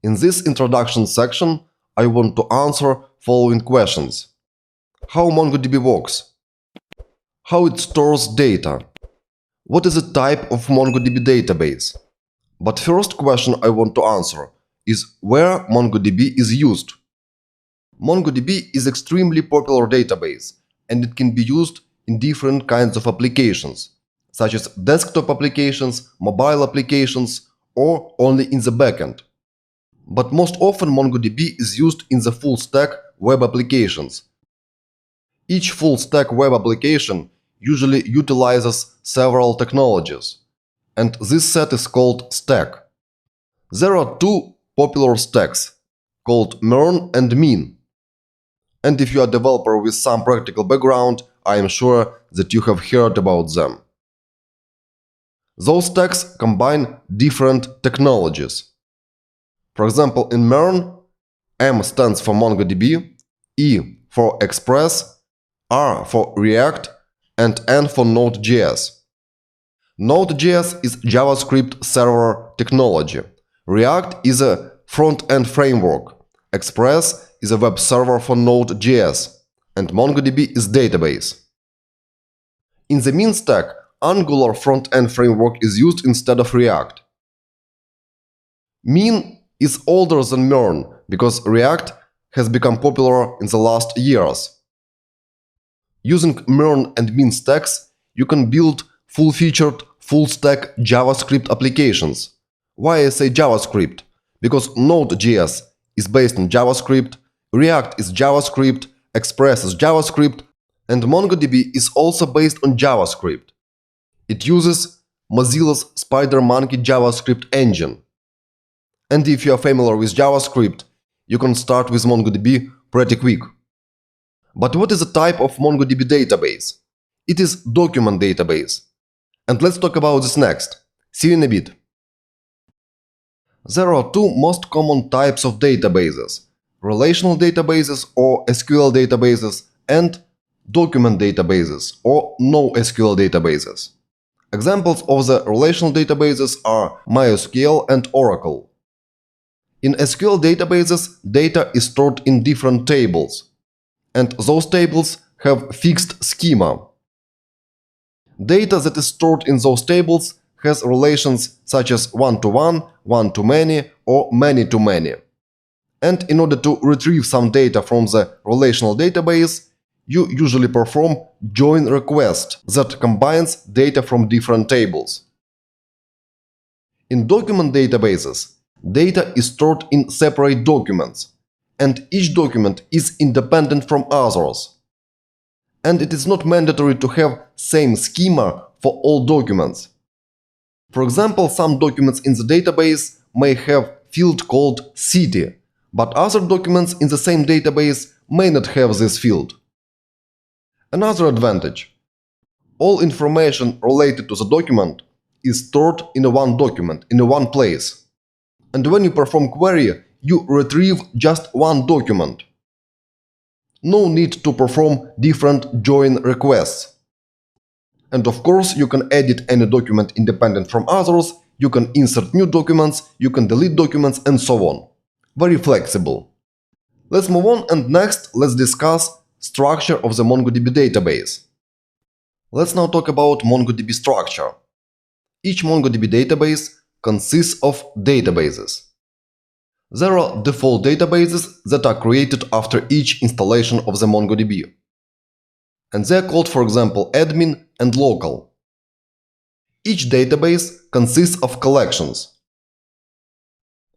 In this introduction section, I want to answer following questions. How MongoDB works? How it stores data? What is the type of MongoDB database? But first question I want to answer is where MongoDB is used. MongoDB is extremely popular database and it can be used in different kinds of applications, such as desktop applications, mobile applications, or only in the backend. But most often MongoDB is used in the full-stack web applications. Each full-stack web application usually utilizes several technologies, and this set is called stack. There are two popular stacks, called MERN and Mean. And if you are a developer with some practical background, I am sure that you have heard about them. Those stacks combine different technologies. For example, in MERN, M stands for MongoDB, E for Express, R for React, and N for Node.js. Node.js is JavaScript server technology. React is a front-end framework. Express is a web server for Node.js. And MongoDB is database. In the Mean stack, Angular front-end framework is used instead of React. Mean is older than MERN because React has become popular in the last years. Using MERN and Mean stacks, you can build full-featured, full-stack JavaScript applications. Why I say JavaScript? Because Node.js is based on JavaScript, React is JavaScript, Express is JavaScript, and MongoDB is also based on JavaScript. It uses Mozilla's SpiderMonkey JavaScript engine. And if you are familiar with JavaScript, you can start with MongoDB pretty quick. But what is the type of MongoDB database? It is document database. And let's talk about this next. See you in a bit. There are two most common types of databases: relational databases or SQL databases and document databases or NoSQL databases. Examples of the relational databases are MySQL and Oracle. In SQL databases, data is stored in different tables, and those tables have fixed schema. Data that is stored in those tables has relations such as one-to-one, one-to-many, or many-to-many. And in order to retrieve some data from the relational database, you usually perform join request that combines data from different tables. In document databases, data is stored in separate documents, and each document is independent from others. And it is not mandatory to have same schema for all documents. For example, some documents in the database may have field called city, but other documents in the same database may not have this field. Another advantage: all information related to the document is stored in one document, in one place. And when you perform query, you retrieve just one document. No need to perform different join requests. And of course, you can edit any document independent from others, you can insert new documents, you can delete documents, and so on. Very flexible. Let's move on, and next let's discuss structure of the MongoDB database. Let's now talk about MongoDB structure. Each MongoDB database consists of databases. There are default databases that are created after each installation of the MongoDB. And they are called, for example, admin and local. Each database consists of collections.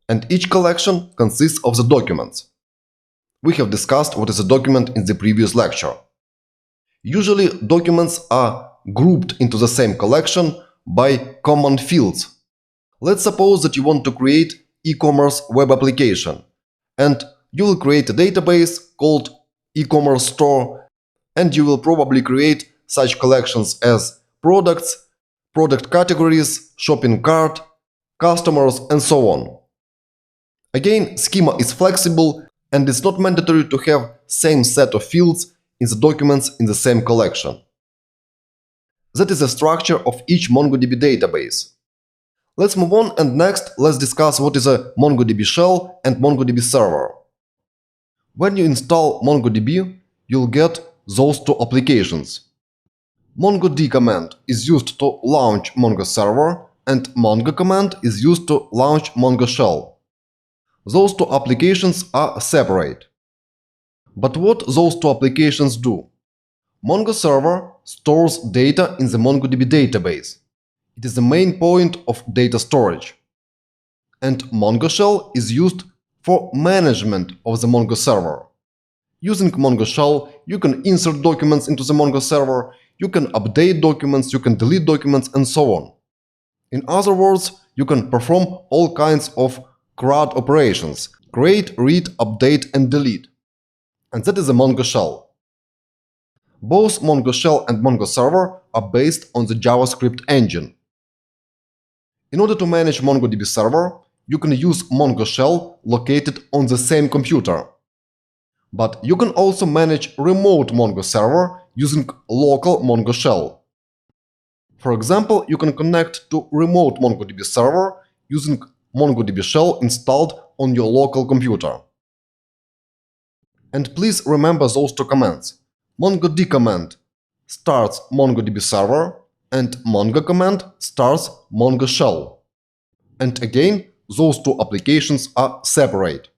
And each collection consists of the documents. We have discussed what is a document in the previous lecture. Usually, documents are grouped into the same collection by common fields. Let's suppose that you want to create e-commerce web application, and you will create a database called e-commerce store, and you will probably create such collections as products, product categories, shopping cart, customers, and so on. Again, schema is flexible and it's not mandatory to have same set of fields in the documents in the same collection. That is the structure of each MongoDB database. Let's move on, and next let's discuss what is a MongoDB shell and MongoDB server. When you install MongoDB, you'll get those two applications. MongoD command is used to launch Mongo server, and Mongo command is used to launch Mongo shell. Those two applications are separate. But what those two applications do? Mongo server stores data in the MongoDB database. It is the main point of data storage. And Mongo shell is used for management of the Mongo server. Using Mongo shell, you can insert documents into the Mongo server, you can update documents, you can delete documents, and so on. In other words, you can perform all kinds of CRUD operations: create, read, update, and delete. And that is a Mongo shell. Both Mongo shell and Mongo server are based on the JavaScript engine. In order to manage MongoDB server, you can use Mongo shell located on the same computer. But you can also manage remote Mongo server using local Mongo shell. For example, you can connect to remote MongoDB server using MongoDB shell installed on your local computer. And please remember those two commands. MongoD command starts MongoDB server, and Mongo command starts Mongo shell. And again, those two applications are separate.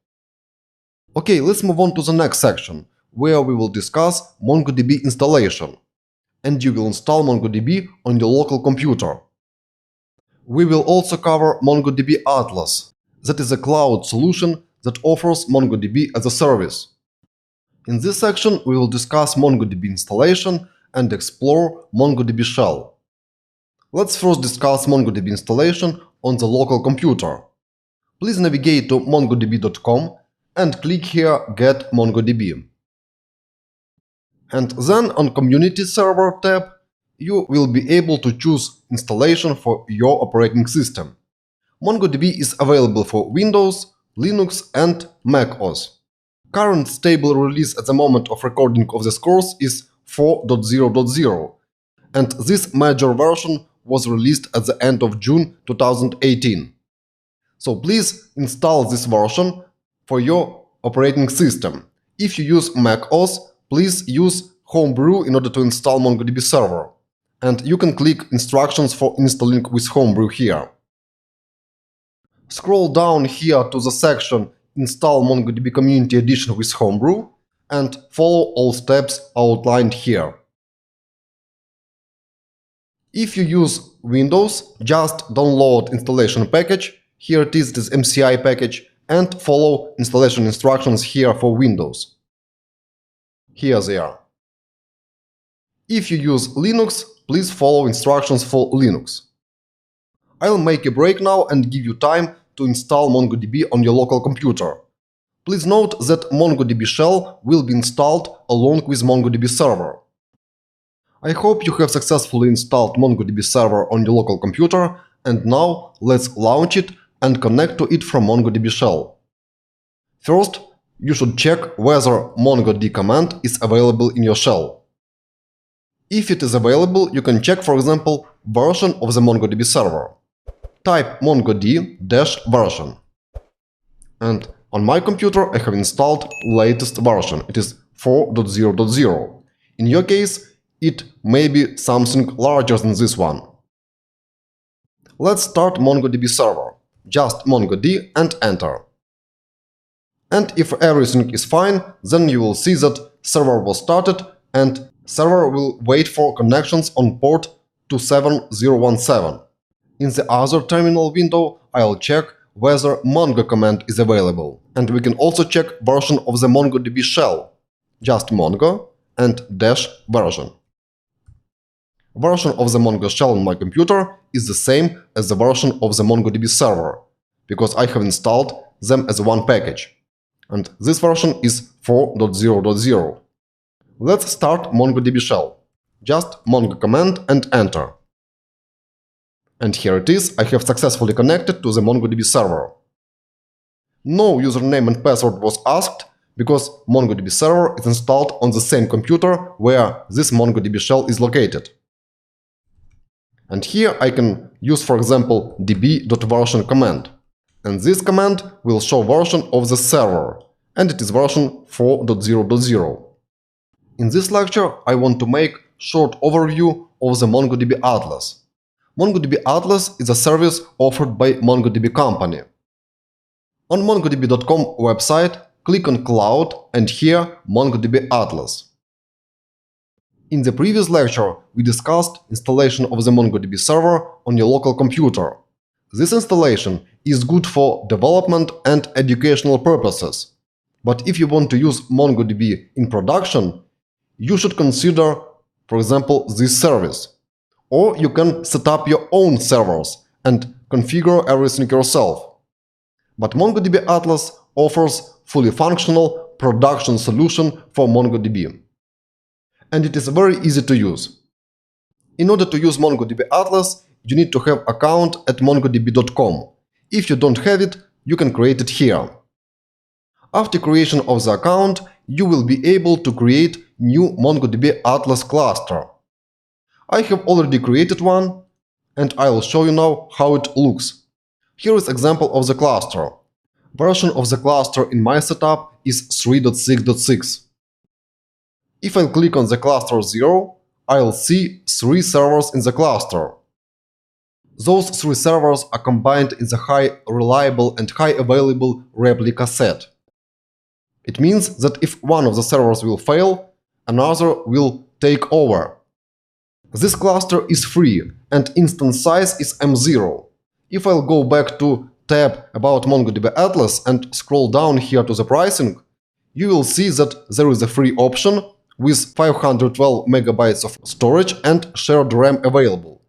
Okay, let's move on to the next section, where we will discuss MongoDB installation. And you will install MongoDB on your local computer. We will also cover MongoDB Atlas. That is a cloud solution that offers MongoDB as a service. In this section, we will discuss MongoDB installation and explore MongoDB shell. Let's first discuss MongoDB installation on the local computer. Please navigate to mongodb.com and click here Get MongoDB. And then on Community Server tab, you will be able to choose installation for your operating system. MongoDB is available for Windows, Linux, and Mac OS. Current stable release at the moment of recording of this course is 4.0.0, and this major version was released at the end of June 2018. So please install this version for your operating system. If you use Mac OS, please use Homebrew in order to install MongoDB server. And you can click instructions for installing with Homebrew here. Scroll down here to the section Install MongoDB Community Edition with Homebrew and follow all steps outlined here. If you use Windows, just download installation package, here it is MCI package, and follow installation instructions here for Windows. Here they are. If you use Linux, please follow instructions for Linux. I'll make a break now and give you time to install MongoDB on your local computer. Please note that MongoDB shell will be installed along with MongoDB server. I hope you have successfully installed MongoDB server on your local computer, and now let's launch it and connect to it from MongoDB shell. First, you should check whether MongoD command is available in your shell. If it is available, you can check, for example, version of the MongoDB server. Type MongoD-version. And on my computer I have installed latest version. It is 4.0.0. In your case, it may be something larger than this one. Let's start MongoDB server. Just MongoD and enter. And if everything is fine, then you will see that server was started and server will wait for connections on port 27017. In the other terminal window, I'll check whether Mongo command is available. And we can also check version of the MongoDB shell. Just Mongo and -version. Version of the Mongo shell on my computer is the same as the version of the MongoDB server, because I have installed them as one package. And this version is 4.0.0. Let's start MongoDB shell. Just Mongo command and enter. And here it is, I have successfully connected to the MongoDB server. No username and password was asked, because MongoDB server is installed on the same computer where this MongoDB shell is located. And here I can use, for example, db.version command. And this command will show version of the server, and it is version 4.0.0. In this lecture, I want to make short overview of the MongoDB Atlas. MongoDB Atlas is a service offered by MongoDB company. On mongodb.com website, click on Cloud and here MongoDB Atlas. In the previous lecture, we discussed installation of the MongoDB server on your local computer. This installation is good for development and educational purposes. But if you want to use MongoDB in production, you should consider, for example, this service. Or you can set up your own servers and configure everything yourself. But MongoDB Atlas offers fully functional production solution for MongoDB. And it is very easy to use. In order to use MongoDB Atlas, you need to have account at mongodb.com. If you don't have it, you can create it here. After creation of the account, you will be able to create new MongoDB Atlas cluster. I have already created one, and I will show you now how it looks. Here is example of the cluster. Version of the cluster in my setup is 3.6.6. If I click on the cluster 0, I'll see 3 servers in the cluster. Those 3 servers are combined in the high reliable and high available replica set. It means that if one of the servers will fail, another will take over. This cluster is free and instance size is M0. If I'll go back to tab about MongoDB Atlas and scroll down here to the pricing, you will see that there is a free option with 512 megabytes of storage and shared RAM available.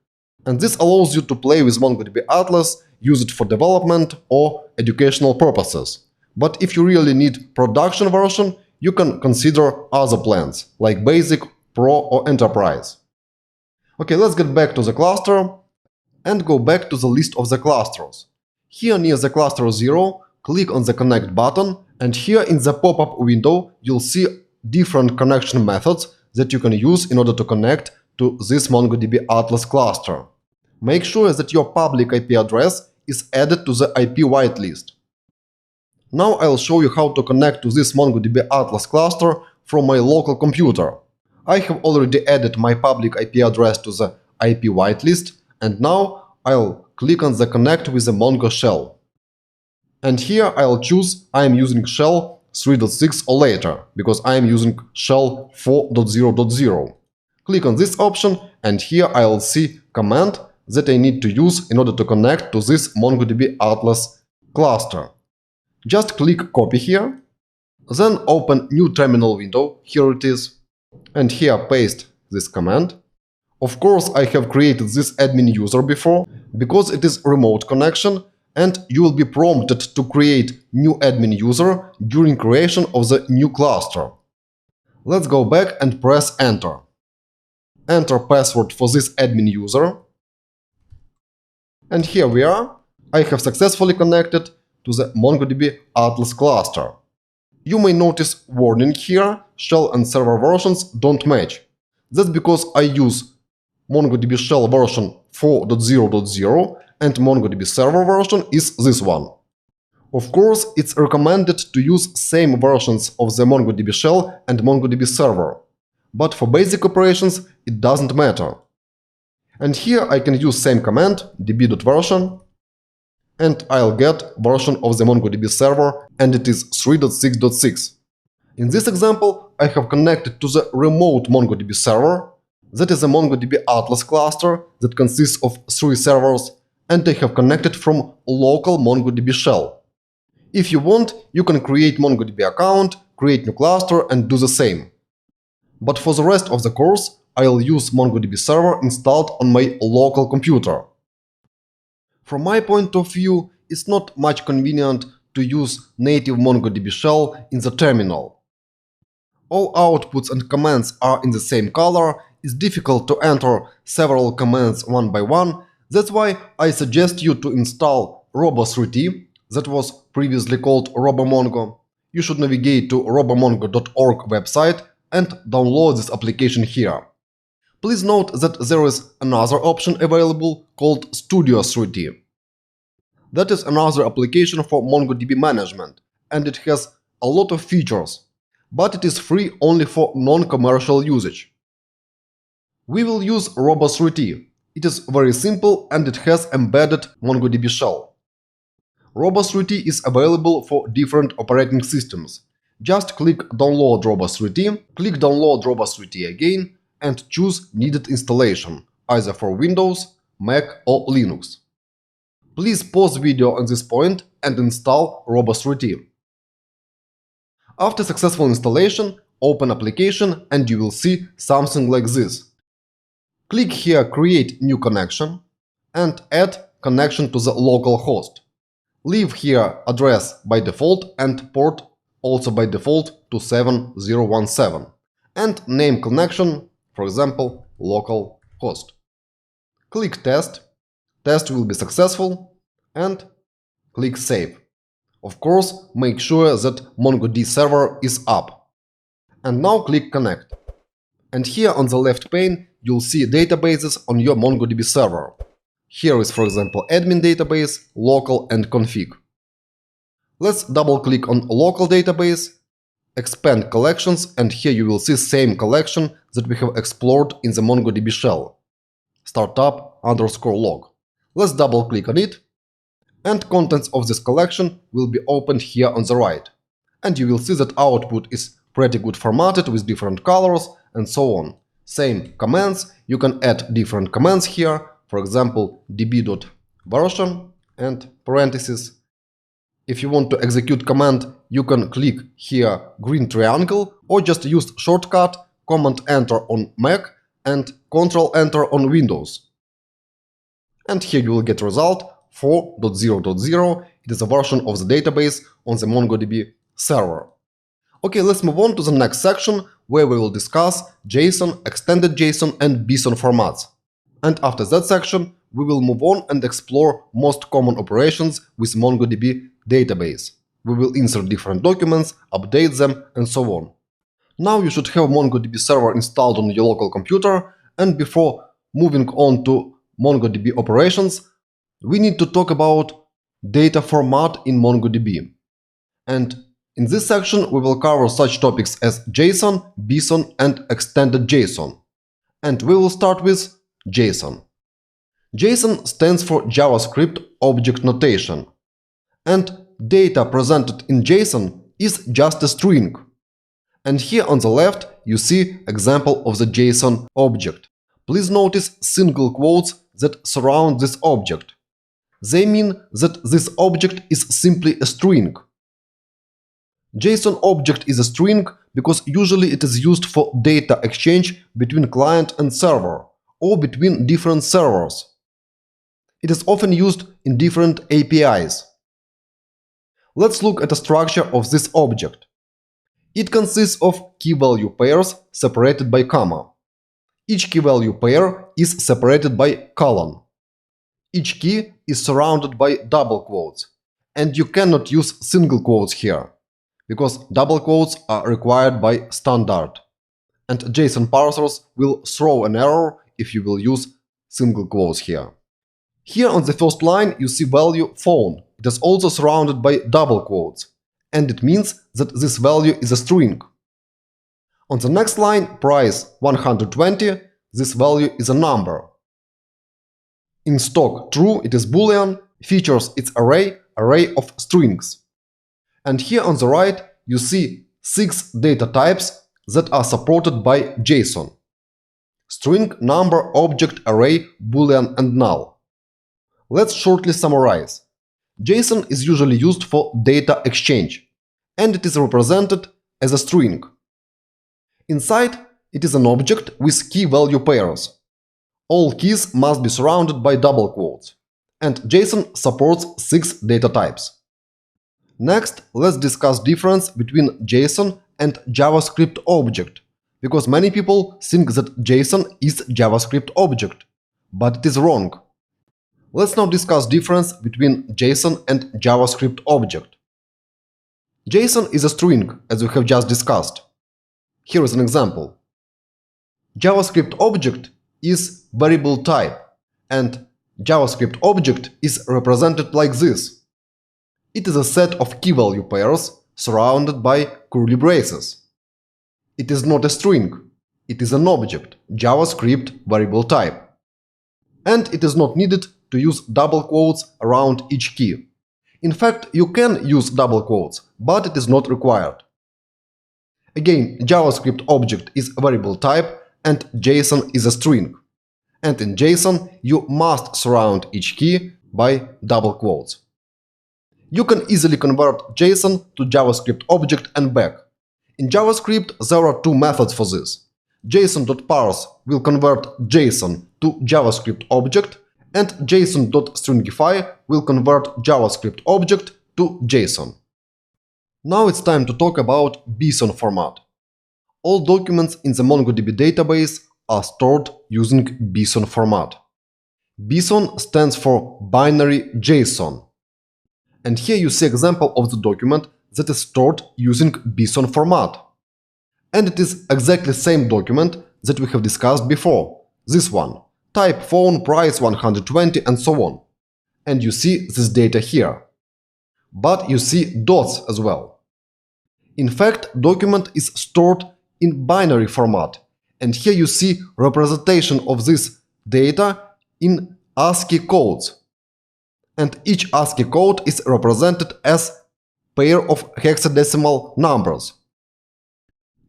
And this allows you to play with MongoDB Atlas, use it for development or educational purposes. But if you really need production version, you can consider other plans, like Basic, Pro or Enterprise. Okay, let's get back to the cluster and go back to the list of the clusters. Here near the cluster 0, click on the Connect button, and here in the pop-up window you'll see different connection methods that you can use in order to connect to this MongoDB Atlas cluster. Make sure that your public IP address is added to the IP whitelist. Now I'll show you how to connect to this MongoDB Atlas cluster from my local computer. I have already added my public IP address to the IP whitelist, and now I'll click on the Connect with the Mongo shell. And here I'll choose I am using shell 3.6 or later, because I am using shell 4.0.0. Click on this option, and here I'll see command that I need to use in order to connect to this MongoDB Atlas cluster. Just click copy here, then open new terminal window, here it is, and here paste this command. Of course, I have created this admin user before, because it is remote connection, and you will be prompted to create new admin user during creation of the new cluster. Let's go back and press enter. Enter password for this admin user. And here we are. I have successfully connected to the MongoDB Atlas cluster. You may notice warning here, shell and server versions don't match. That's because I use MongoDB shell version 4.0.0 and MongoDB server version is this one. Of course, it's recommended to use same versions of the MongoDB shell and MongoDB server. But for basic operations, it doesn't matter. And here I can use same command, db.version, and I'll get version of the MongoDB server, and it is 3.6.6. In this example, I have connected to the remote MongoDB server. That is a MongoDB Atlas cluster that consists of 3 servers, and I have connected from local MongoDB shell. If you want, you can create MongoDB account, create new cluster and do the same. But for the rest of the course, I'll use MongoDB server installed on my local computer. From my point of view, it's not much convenient to use native MongoDB shell in the terminal. All outputs and commands are in the same color, it's difficult to enter several commands one by one. That's why I suggest you to install Robo3T, that was previously called RoboMongo. You should navigate to robomongo.org website and download this application here. Please note that there is another option available called Studio 3D. That is another application for MongoDB management, and it has a lot of features, but it is free only for non-commercial usage. We will use Robo3D. It is very simple and it has embedded MongoDB shell. Robo3D is available for different operating systems. Just click Download Robo3D, click Download Robo3D again, and choose needed installation, either for Windows, Mac or Linux. Please pause video on this point and install Robo3D. After successful installation, open application and you will see something like this. Click here Create new connection and add connection to the local host. Leave here address by default and port also by default to 7017 and name connection, for example, localhost. Click Test. Test will be successful and click Save. Of course, make sure that MongoDB server is up. And now click Connect. And here on the left pane you'll see databases on your MongoDB server. Here is, for example, admin database, local and config. Let's double click on local database, expand collections, and here you will see same collection that we have explored in the MongoDB shell. Startup_log. Let's double click on it, and contents of this collection will be opened here on the right. And you will see that output is pretty good formatted with different colors and so on. Same commands, you can add different commands here, for example db.version and parentheses. If you want to execute command, you can click here green triangle or just use shortcut Command Enter on Mac and Control Enter on Windows. And here you will get result 4.0.0. It is a version of the database on the MongoDB server. Okay, let's move on to the next section where we will discuss JSON, extended JSON and BSON formats. And after that section, we will move on and explore most common operations with MongoDB database. We will insert different documents, update them, and so on. Now you should have MongoDB server installed on your local computer, and before moving on to MongoDB operations, we need to talk about data format in MongoDB. And in this section, we will cover such topics as JSON, BSON, and extended JSON. And we will start with JSON. JSON stands for JavaScript Object Notation. And data presented in JSON is just a string. And here on the left, you see example of the JSON object. Please notice single quotes that surround this object. They mean that this object is simply a string. JSON object is a string because usually it is used for data exchange between client and server or between different servers. It is often used in different APIs. Let's look at the structure of this object. It consists of key-value pairs separated by comma. Each key-value pair is separated by colon. Each key is surrounded by double quotes, and you cannot use single quotes here, because double quotes are required by standard, and JSON parsers will throw an error if you will use single quotes here. Here on the first line you see value phone. It is also surrounded by double quotes, and it means that this value is a string. On the next line, price 120, this value is a number. In stock true, it is boolean, features its array of strings. And here on the right you see 6 data types that are supported by JSON: string, number, object, array, boolean and null. Let's shortly summarize. JSON is usually used for data exchange, and it is represented as a string. Inside, it is an object with key-value pairs. All keys must be surrounded by double quotes, and JSON supports 6 data types. Next, let's discuss difference between JSON and JavaScript object, because many people think that JSON is JavaScript object, but it is wrong. Let's now discuss difference between JSON and JavaScript object. JSON is a string, as we have just discussed. Here is an example. JavaScript object is variable type, and JavaScript object is represented like this. It is a set of key-value pairs surrounded by curly braces. It is not a string. It is an object, JavaScript variable type. And it is not needed to use double quotes around each key. In fact, you can use double quotes, but it is not required. Again, JavaScript object is a variable type and JSON is a string. And in JSON, you must surround each key by double quotes. You can easily convert JSON to JavaScript object and back. In JavaScript, there are two methods for this. JSON.parse will convert JSON to JavaScript object, and JSON.stringify will convert JavaScript object to JSON. Now it's time to talk about BSON format. All documents in the MongoDB database are stored using BSON format. BSON stands for binary JSON. And here you see example of the document that is stored using BSON format. And it is exactly the same document that we have discussed before. This one. Type, phone, price 120 and so on. And you see this data here. But you see dots as well. In fact, document is stored in binary format. And here you see representation of this data in ASCII codes. And each ASCII code is represented as pair of hexadecimal numbers.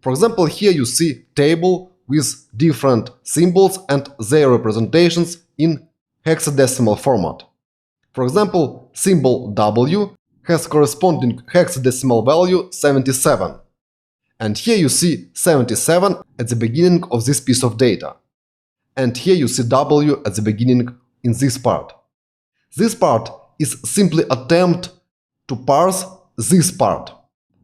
For example, here you see table with different symbols and their representations in hexadecimal format. For example, symbol W has corresponding hexadecimal value 77. And here you see 77 at the beginning of this piece of data. And here you see W at the beginning in this part. This part is simply attempt to parse this part.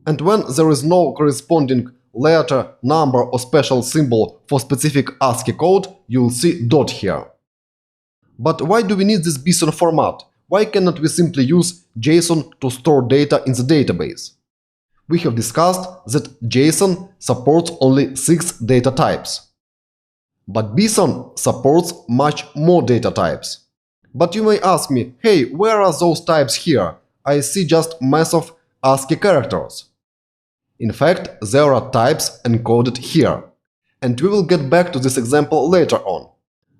And when there is no corresponding letter, number or special symbol for specific ASCII code, you will see dot here. But why do we need this BSON format? Why cannot we simply use JSON to store data in the database? We have discussed that JSON supports only 6 data types. But BSON supports much more data types. But you may ask me, hey, where are those types here? I see just mass of ASCII characters. In fact, there are types encoded here. And we will get back to this example later on.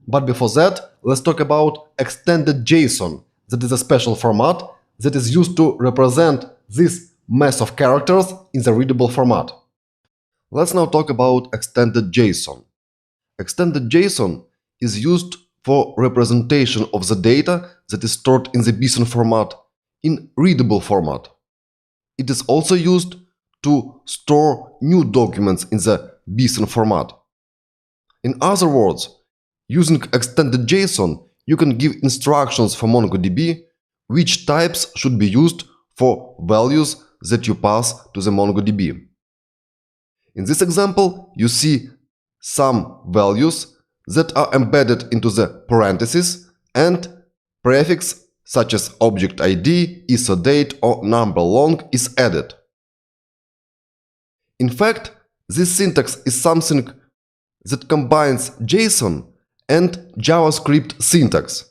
But before that, let's talk about extended JSON. That is a special format that is used to represent this mass of characters in the readable format. Let's now talk about extended JSON. Extended JSON is used for representation of the data that is stored in the BSON format in readable format. It is also used to store new documents in the BSON format. In other words, using extended JSON, you can give instructions for MongoDB which types should be used for values that you pass to the MongoDB. In this example, you see some values that are embedded into the parentheses and prefix such as object ID, ISO date or number long is added. In fact, this syntax is something that combines JSON and JavaScript syntax.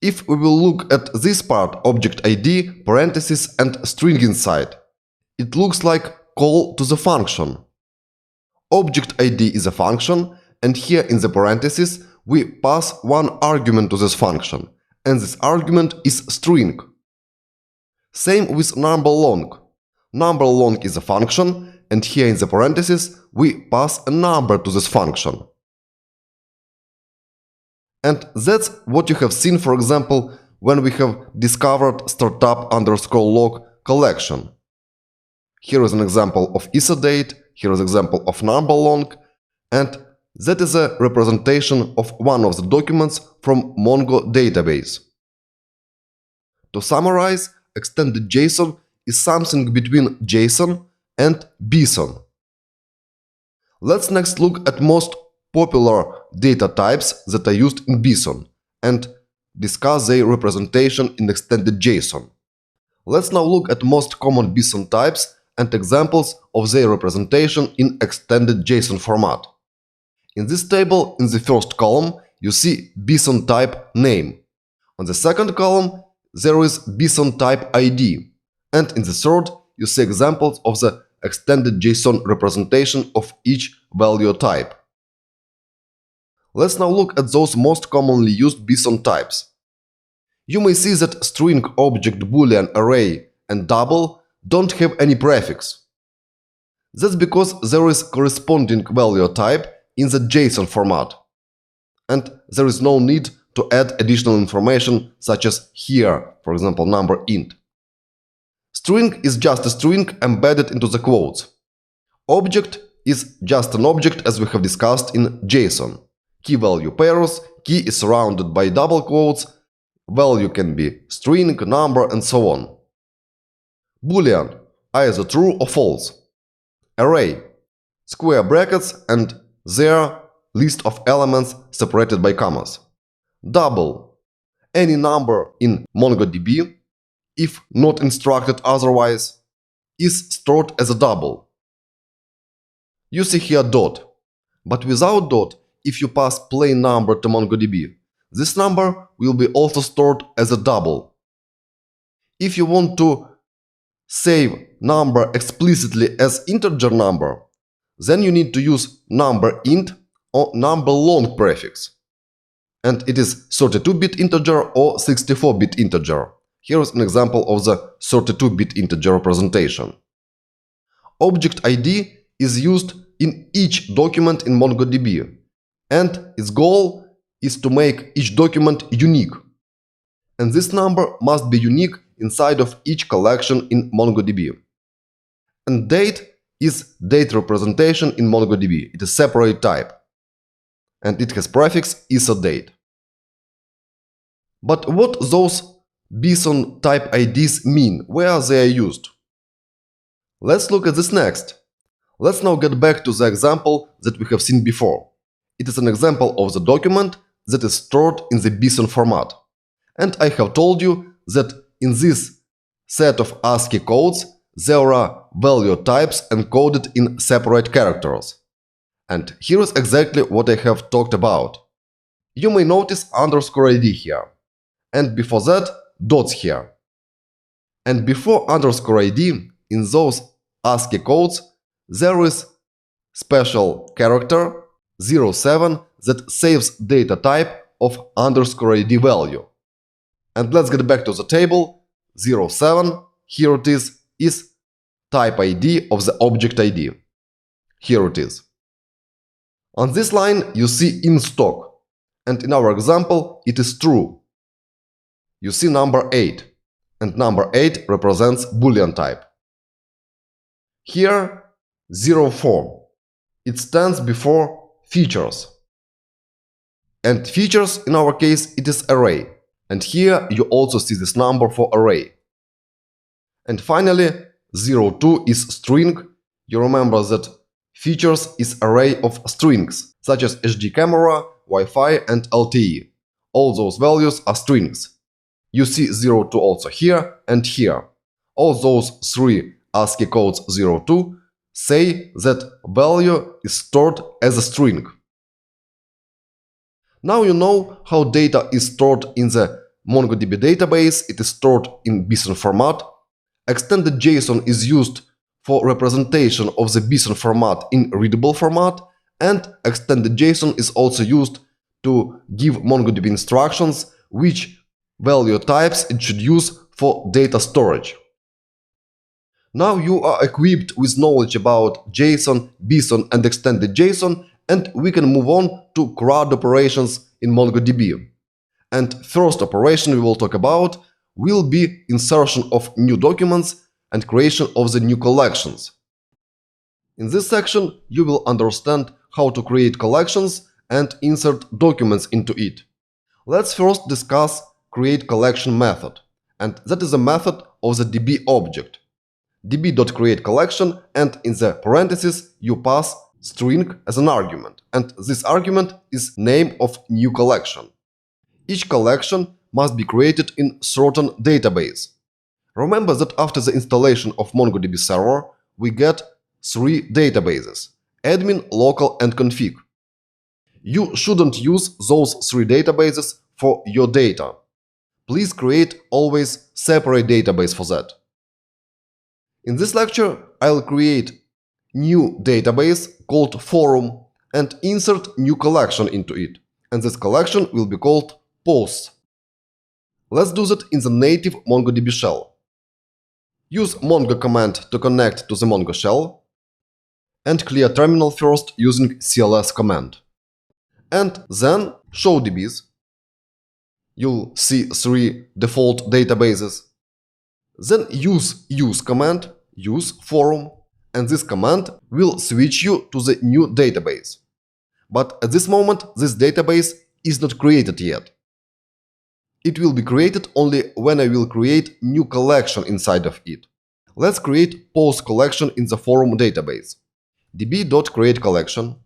If we will look at this part, object ID, parentheses and string inside, it looks like call to the function. Object ID is a function, and here in the parentheses we pass one argument to this function, and this argument is string. Same with number long. Number long is a function, and here in the parentheses we pass a number to this function. And that's what you have seen, for example, when we have discovered startup_log collection. Here is an example of ISO date, here is an example of number long, and that is a representation of one of the documents from Mongo database. To summarize, extended JSON is something between JSON and BSON. Let's next look at most popular data types that are used in BSON and discuss their representation in extended JSON. Let's now look at most common BSON types and examples of their representation in extended JSON format. In this table, in the first column, you see BSON type name. On the second column, there is BSON type ID. And in the third, you see examples of the extended JSON representation of each value type. Let's now look at those most commonly used BSON types. You may see that string, object, boolean, array, and double don't have any prefix. That's because there is corresponding value type in the JSON format. And there is no need to add additional information such as here, for example, number int. String is just a string embedded into the quotes. Object is just an object as we have discussed in JSON. Key-value pairs, key is surrounded by double quotes, value can be string, number, and so on. Boolean, either true or false. Array, square brackets and their list of elements separated by commas. Double, any number in MongoDB, if not instructed otherwise, is stored as a double. You see here dot, but without dot, if you pass plain number to MongoDB, this number will be also stored as a double. If you want to save number explicitly as integer number, then you need to use number int or number long prefix. And it is 32-bit integer or 64-bit integer. Here is an example of the 32-bit integer representation. Object ID is used in each document in MongoDB, and its goal is to make each document unique. And this number must be unique inside of each collection in MongoDB. And date is date representation in MongoDB. It is separate type. And it has prefix isOdate. But what those BSON type IDs mean, where they are used? Let's look at this next. Let's now get back to the example that we have seen before. It is an example of the document that is stored in the BSON format. And I have told you that in this set of ASCII codes there are value types encoded in separate characters. And here is exactly what I have talked about. You may notice underscore ID here. And before that, dots here. And before underscore ID, in those ASCII codes, there is special character 07 that saves data type of underscore ID value. And let's get back to the table. 07, here it is type ID of the object ID. Here it is. On this line you see in stock, and in our example it is true. You see number 8, and number 8 represents Boolean type. Here 04, it stands before features. And features in our case it is array, and here you also see this number for array. And finally 02 is string. You remember that features is array of strings such as HD camera, Wi-Fi and LTE. All those values are strings. You see 02 also here and here. All those three ASCII codes 02 say that value is stored as a string. Now you know how data is stored in the MongoDB database. It is stored in BSON format. Extended JSON is used for representation of the BSON format in readable format, and extended JSON is also used to give MongoDB instructions which value types it should use for data storage. Now you are equipped with knowledge about JSON, BSON and extended JSON, and we can move on to CRUD operations in MongoDB. And first operation we will talk about will be insertion of new documents and creation of the new collections. In this section you will understand how to create collections and insert documents into it. Let's first discuss create collection method, and that is a method of the DB object. db.createCollection, and in the parentheses you pass string as an argument, and this argument is name of new collection. Each collection must be created in certain database. Remember that after the installation of MongoDB server we get three databases: admin, local and config. You shouldn't use those three databases for your data. Please create always separate database for that. In this lecture, I'll create new database called forum and insert new collection into it. And this collection will be called posts. Let's do that in the native MongoDB shell. Use Mongo command to connect to the Mongo shell and clear terminal first using cls command. And then show DBs. You'll see three default databases. Then use command, use forum, and this command will switch you to the new database. But at this moment, this database is not created yet. It will be created only when I will create new collection inside of it. Let's create post collection in the forum database. db.createCollection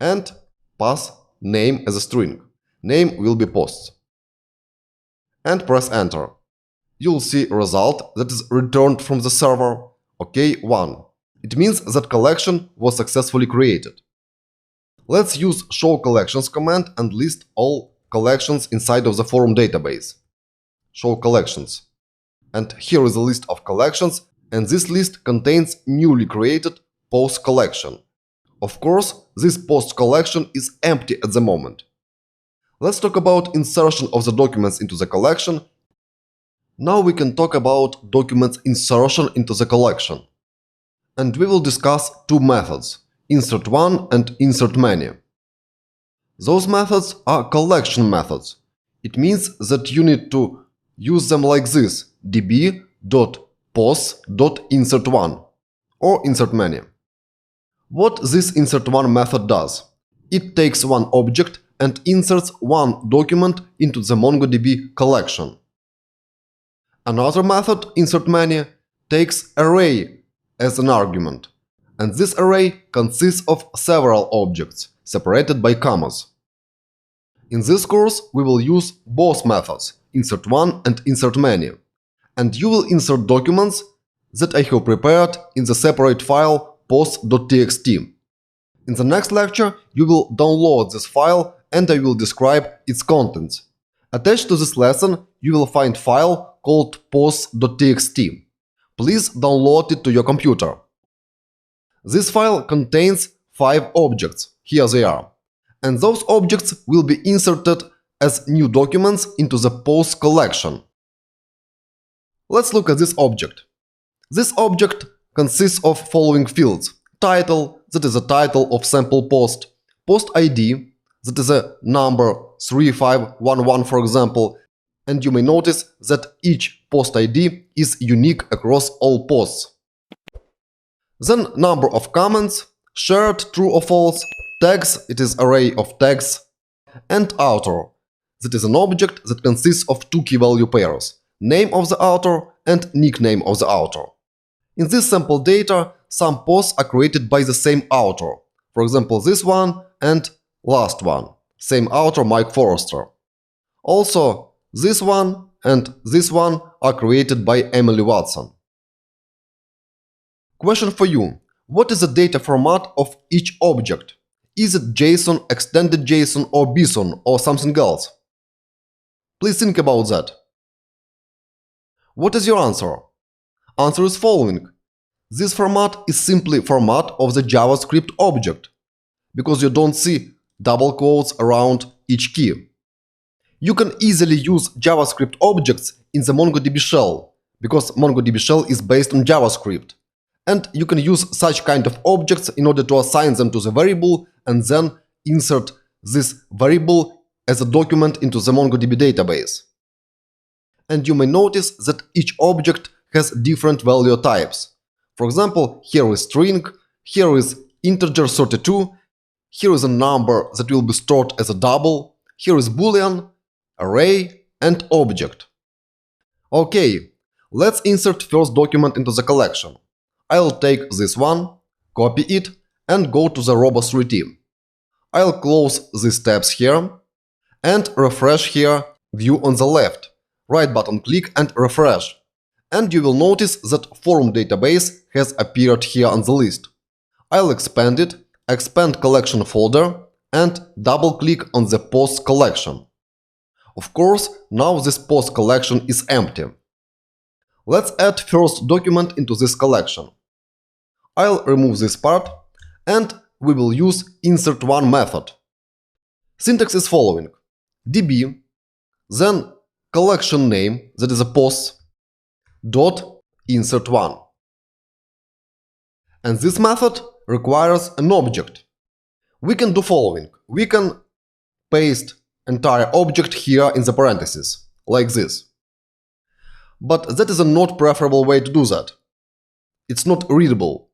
and pass name as a string. Name will be posts. And press enter. You'll see a result that is returned from the server, OK1. It means that collection was successfully created. Let's use show collections command and list all collections inside of the forum database. Show collections. And here is a list of collections, and this list contains newly created post collection. Of course, this post collection is empty at the moment. Let's talk about insertion of the documents into the collection. Now we can talk about documents insertion into the collection. And we will discuss two methods, insert1 and insert_many. Those methods are collection methods. It means that you need to use them like this, db.posts.insert1 or insert_many. What this insert1 method does? It takes one object and inserts one document into the MongoDB collection. Another method, insert_many, takes array as an argument, and this array consists of several objects, separated by commas. In this course, we will use both methods, insert1 and insert_many, and you will insert documents that I have prepared in the separate file post.txt. In the next lecture, you will download this file and I will describe its contents. Attached to this lesson, you will find file called posts.txt. Please download it to your computer. This file contains 5 objects, here they are, and those objects will be inserted as new documents into the post collection. Let's look at this object. This object consists of following fields: title, that is a title of sample post, post ID, that is a number 3511 for example, and you may notice that each post ID is unique across all posts. Then number of comments, shared, true or false, tags, it is array of tags, and author, that is an object that consists of two key-value pairs, name of the author and nickname of the author. In this sample data, some posts are created by the same author, for example this one and last one, same author Mike Forrester. Also, this one and this one are created by Emily Watson. Question for you: what is the data format of each object? Is it JSON, extended JSON or BSON or something else? Please think about that. What is your answer? Answer is following. This format is simply format of the JavaScript object, because you don't see double quotes around each key. You can easily use JavaScript objects in the MongoDB shell, because MongoDB shell is based on JavaScript. And you can use such kind of objects in order to assign them to the variable and then insert this variable as a document into the MongoDB database. And you may notice that each object has different value types. For example, here is string, here is integer 32, here is a number that will be stored as a double, here is boolean, array, and object. Okay, let's insert first document into the collection. I'll take this one, copy it, and go to the robo3t. I'll close these tabs here and refresh here, view on the left. Right button click and refresh. And you will notice that forum database has appeared here on the list. I'll expand it expand collection folder and double-click on the post collection. Of course, now this post collection is empty. Let's add first document into this collection. I'll remove this part and we will use insert1 method. Syntax is following: db, then collection name, that is a post, dot insert1. And this method requires an object. We can do following: we can paste entire object here in the parentheses, like this. But that is a not preferable way to do that. It's not readable.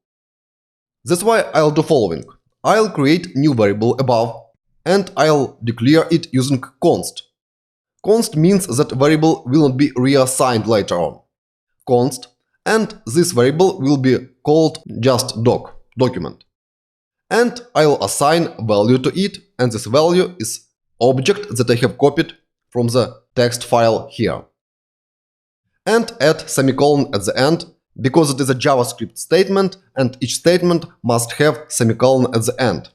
That's why I'll do following: I'll create new variable above and I'll declare it using const. Const means that variable will not be reassigned later on. Const, and this variable will be called just document. And I'll assign value to it, and this value is object that I have copied from the text file here. And add semicolon at the end, because it is a JavaScript statement and each statement must have semicolon at the end.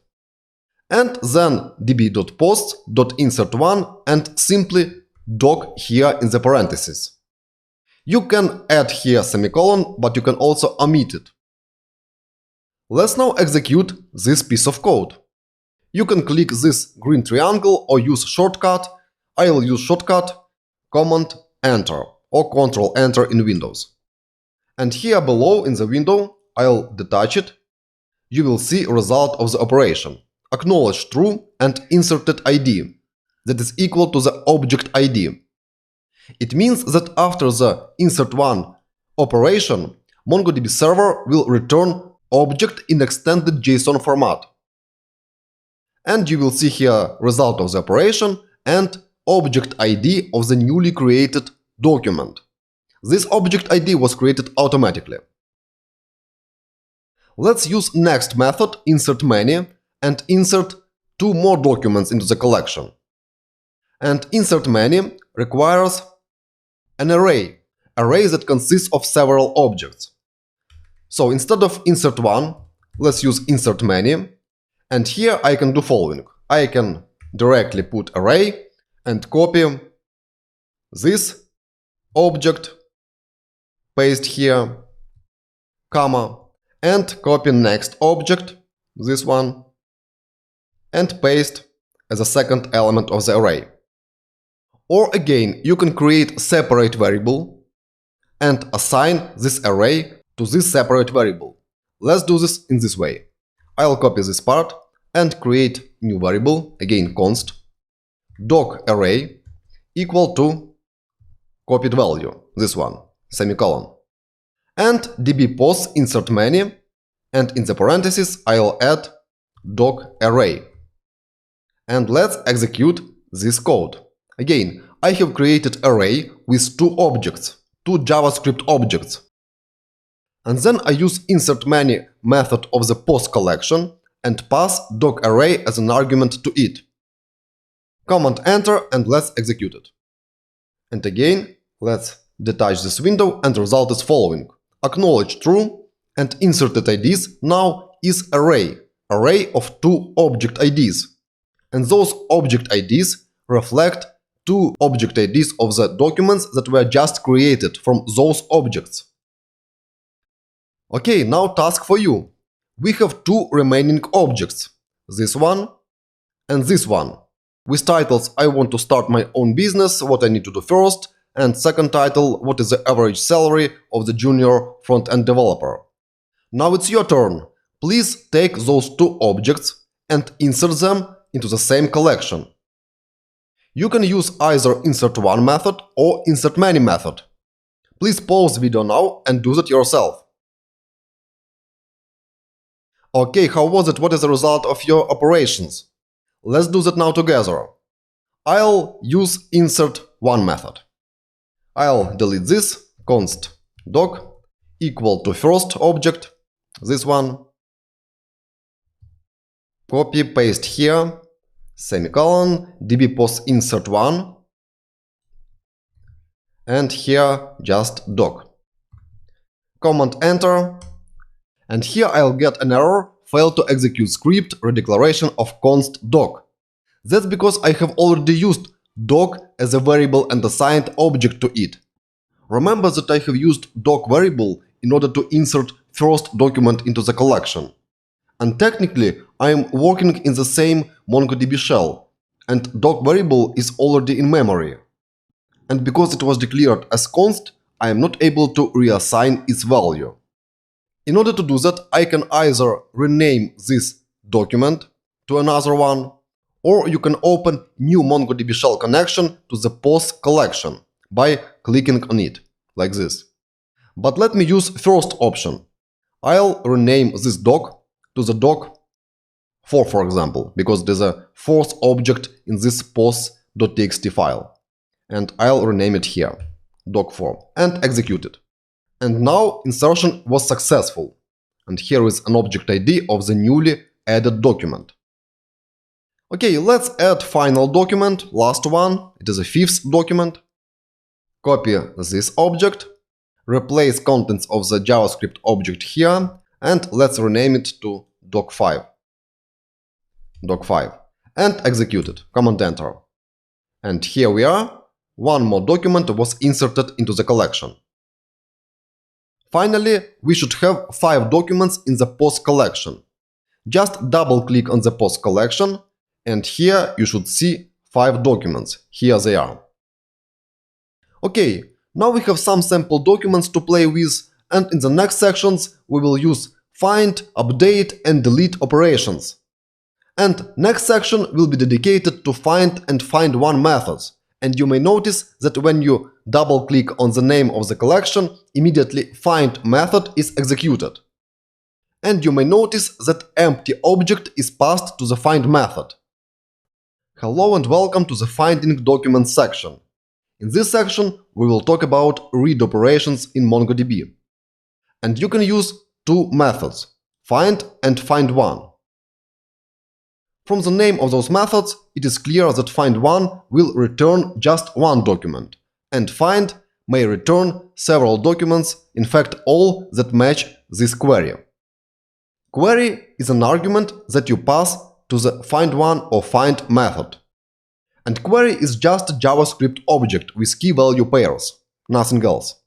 And then db.post.insert1 and simply doc here in the parentheses. You can add here semicolon, but you can also omit it. Let's now execute this piece of code. You can click this green triangle or use shortcut. I will use shortcut Command Enter or Control Enter in Windows. And here below in the window, I'll detach it. You will see result of the operation: acknowledge true and inserted ID that is equal to the object ID. It means that after the insert1 operation, MongoDB server will return object in extended JSON format. And you will see here result of the operation and object ID of the newly created document. This object ID was created automatically. Let's use next method, insert many, and insert two more documents into the collection. And insert many requires an array that consists of several objects. So instead of insert one, let's use insert many. And here I can do following: I can directly put array and copy this object, paste here, comma, and copy next object, this one, and paste as a second element of the array. Or again, you can create separate variable and assign this array to this separate variable. Let's do this in this way. I'll copy this part and create new variable, again const, doc array equal to copied value, this one, semicolon. And db post insert many, and in the parentheses I'll add doc array. And let's execute this code. Again, I have created array with two objects, two JavaScript objects. And then I use insert many method of the post collection and pass doc array as an argument to it. Command Enter and let's execute it. And again, let's detach this window and the result is following: acknowledge true and inserted IDs now is array of two object IDs. And those object IDs reflect two object IDs of the documents that were just created from those objects. Okay, now task for you. We have two remaining objects, this one and this one, with titles I want to start my own business, what I need to do first, and second title, what is the average salary of the junior front-end developer. Now it's your turn. Please take those two objects and insert them into the same collection. You can use either insert1 method or insert many method. Please pause the video now and do that yourself. Okay, how was it? What is the result of your operations? Let's do that now together. I'll use insert1 method. I'll delete this, const doc equal to first object, this one, copy, paste here, semicolon, db post insert1, and here just doc. Command Enter, and here I'll get an error failed to execute script redeclaration of const doc. That's because I have already used doc as a variable and assigned object to it. Remember that I have used doc variable in order to insert first document into the collection. And technically, I am working in the same MongoDB shell, and doc variable is already in memory. And because it was declared as const, I am not able to reassign its value. In order to do that, I can either rename this document to another one, or you can open new MongoDB shell connection to the post collection by clicking on it, like this. But let me use first option. I'll rename this doc to the doc 4, for example, because there's a fourth object in this post.txt file. And I'll rename it here, doc4, and execute it. And now insertion was successful. And here is an object ID of the newly added document. Okay, let's add final document, last one. It is a fifth document. Copy this object, replace contents of the JavaScript object here, and let's rename it to doc5. Doc5. And execute it. Command Enter. And here we are. One more document was inserted into the collection. Finally, we should have 5 documents in the post collection. Just double-click on the post collection, and here you should see 5 documents. Here they are. Okay, now we have some sample documents to play with, and in the next sections we will use find, update, and delete operations. And next section will be dedicated to find and find one methods. And you may notice that when you double-click on the name of the collection, immediately find method is executed. And you may notice that empty object is passed to the find method. Hello and welcome to the finding documents section. In this section, we will talk about read operations in MongoDB. And you can use 2 methods, find and find1. From the name of those methods, it is clear that find1 will return just one document, and find may return several documents, in fact all that match this query. Query is an argument that you pass to the find1 or find method. And query is just a JavaScript object with key-value pairs, nothing else.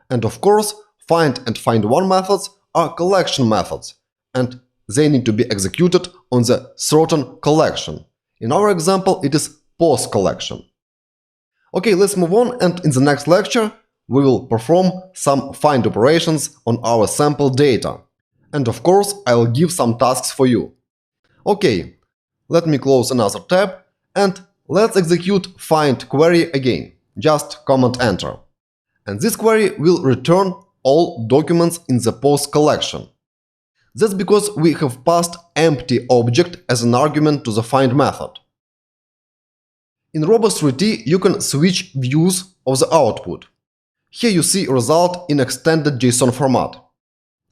And of course, find and find1 methods are collection methods, and they need to be executed on the certain collection. In our example, it is post collection. Okay, let's move on, and in the next lecture, we will perform some find operations on our sample data. And of course, I'll give some tasks for you. Okay, let me close another tab, and let's execute find query again. Just Command Enter. And this query will return all documents in the post collection. That's because we have passed empty object as an argument to the find method. In Robust 3T, you can switch views of the output. Here you see result in extended JSON format.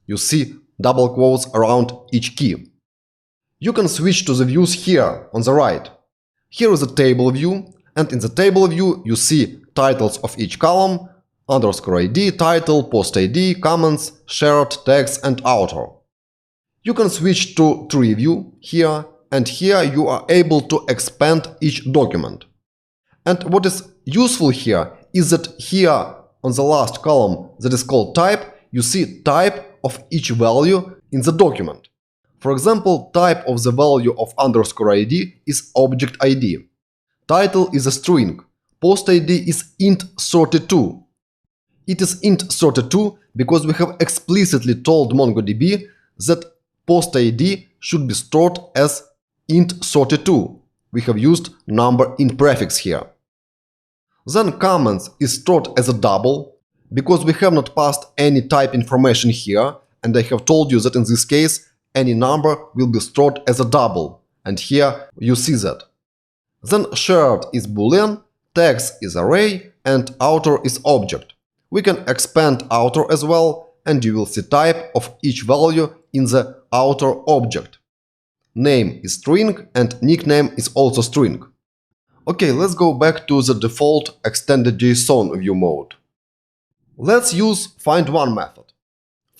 You see double quotes around each key. You can switch to the views here on the right. Here is a table view, and in the table view you see titles of each column, _ID, title, post ID, comments, shared, text, and author. You can switch to tree view here, and here you are able to expand each document. And what is useful here is that here on the last column that is called type, you see type of each value in the document. For example, type of the value of _ID is object ID. Title is a string. Post ID is int32. It is int32 because we have explicitly told MongoDB that post ID should be stored as int32. We have used number in prefix here. Then comments is stored as a double because we have not passed any type information here, and I have told you that in this case any number will be stored as a double, and here you see that. Then shared is boolean, text is array, and author is object. We can expand author as well, and you will see type of each value in the author object. Name is string and nickname is also string. Okay, let's go back to the default extended JSON view mode. Let's use find1 method.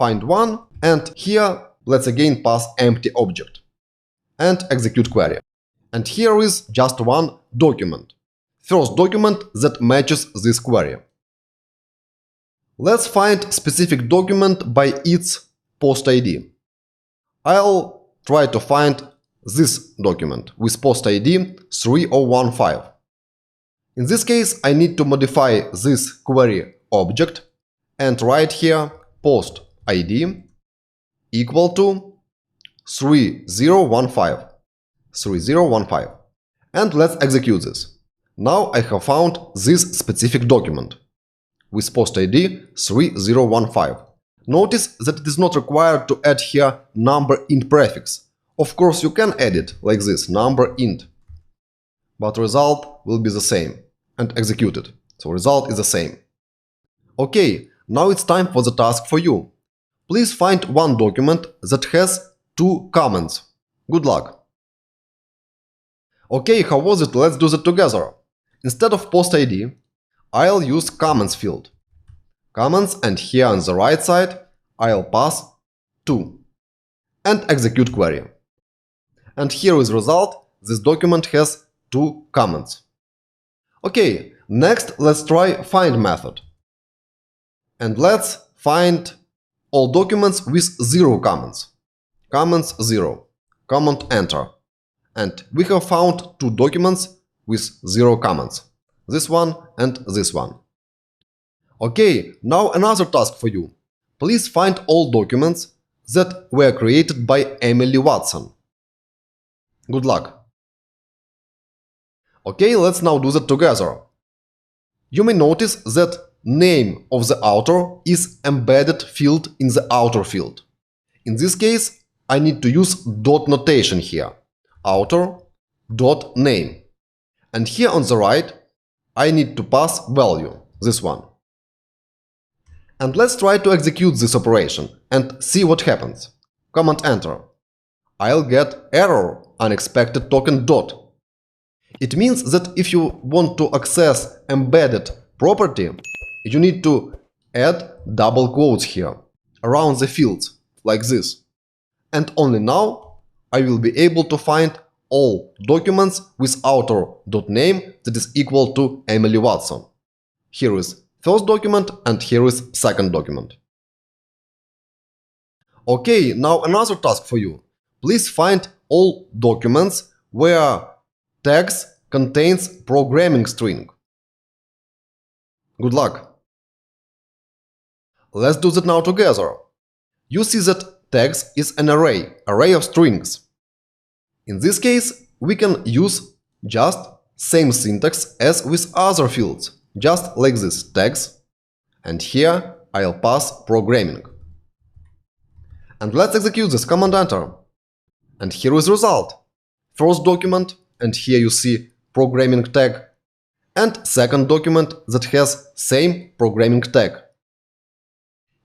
Find1, and here let's again pass empty object and execute query. And here is just one document. First document that matches this query. Let's find specific document by its post ID. I'll try to find this document with post ID 3015. In this case, I need to modify this query object and write here post ID equal to 3015. 3015. And let's execute this. Now I have found this specific document with post ID 3015. Notice that it is not required to add here number int prefix. Of course, you can add it like this, number int. But result will be the same and execute it. So result is the same. Okay, now it's time for the task for you. Please find one document that has two comments. Good luck. Okay, how was it? Let's do that together. Instead of post ID, I'll use comments field. Comments, and here on the right side, I'll pass 2 and execute query. And here is result. This document has 2 comments. Okay, next let's try find method. And let's find all documents with 0 comments. Comments 0. Command enter. And we have found 2 documents with 0 comments. This one and this one. Okay, now another task for you. Please find all documents that were created by Emily Watson. Good luck. Okay, let's now do that together. You may notice that name of the author is embedded field in the author field. In this case, I need to use dot notation here. Author dot name. And here on the right, I need to pass value, this one. And let's try to execute this operation and see what happens. Command enter. I'll get error unexpected token dot. It means that if you want to access embedded property, you need to add double quotes here around the fields, like this. And only now I will be able to find all documents with author.name that is equal to Emily Watson. Here is first document and here is second document. Okay, now another task for you. Please find all documents where tags contains programming string. Good luck. Let's do that now together. You see that tags is an array of strings. In this case, we can use just same syntax as with other fields, just like this, tags, and here I'll pass programming. And let's execute this, command enter. And here is result. First document, and here you see programming tag, and second document that has same programming tag.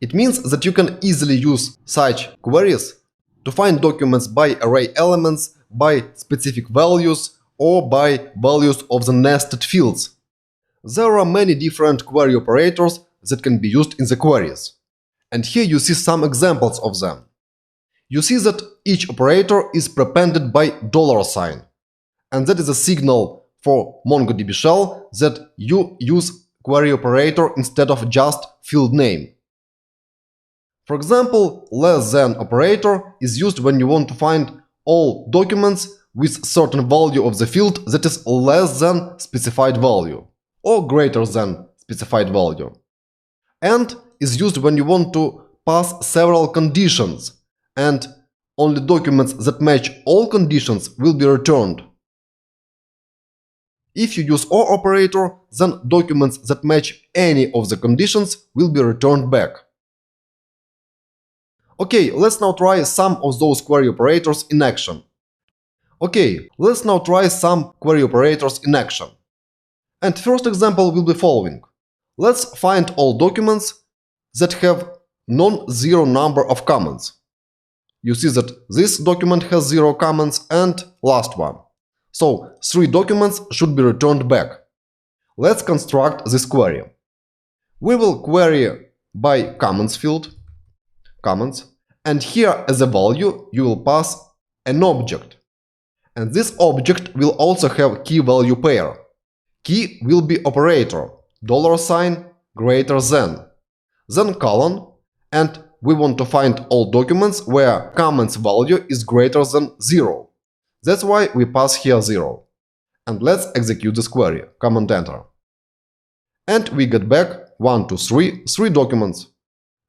It means that you can easily use such queries to find documents by array elements, by specific values, or by values of the nested fields. There are many different query operators that can be used in the queries. And here you see some examples of them. You see that each operator is prepended by $sign. And that is a signal for MongoDB shell that you use query operator instead of just field name. For example, less than operator is used when you want to find all documents with certain value of the field that is less than specified value or greater than specified value. And is used when you want to pass several conditions, and only documents that match all conditions will be returned. If you use OR operator, then documents that match any of the conditions will be returned back. Okay, let's now try some of those query operators in action. Okay, let's now try some query operators in action. And first example will be following. Let's find all documents that have non-zero number of comments. You see that this document has 0 comments and last one. So 3 documents should be returned back. Let's construct this query. We will query by comments field, comments, And here as a value you will pass an object. And this object will also have key value pair. Key will be operator $, greater than, then colon, and we want to find all documents where comments value is greater than 0. That's why we pass here 0. And let's execute this query. Command enter. And we get back 1, 2, 3 documents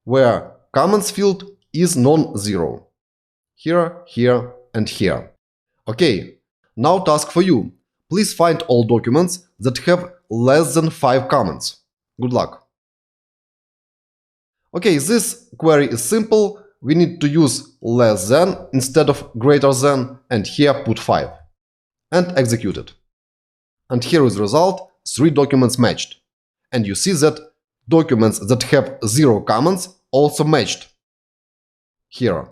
where comments field is non-zero. Here, here, and here. Okay, now task for you. Please find all documents that have less than 5 comments. Good luck. Okay, this query is simple. We need to use less than instead of greater than, and here put 5. And execute it. And here is the result, 3 documents matched. And you see that documents that have 0 comments also matched. Here.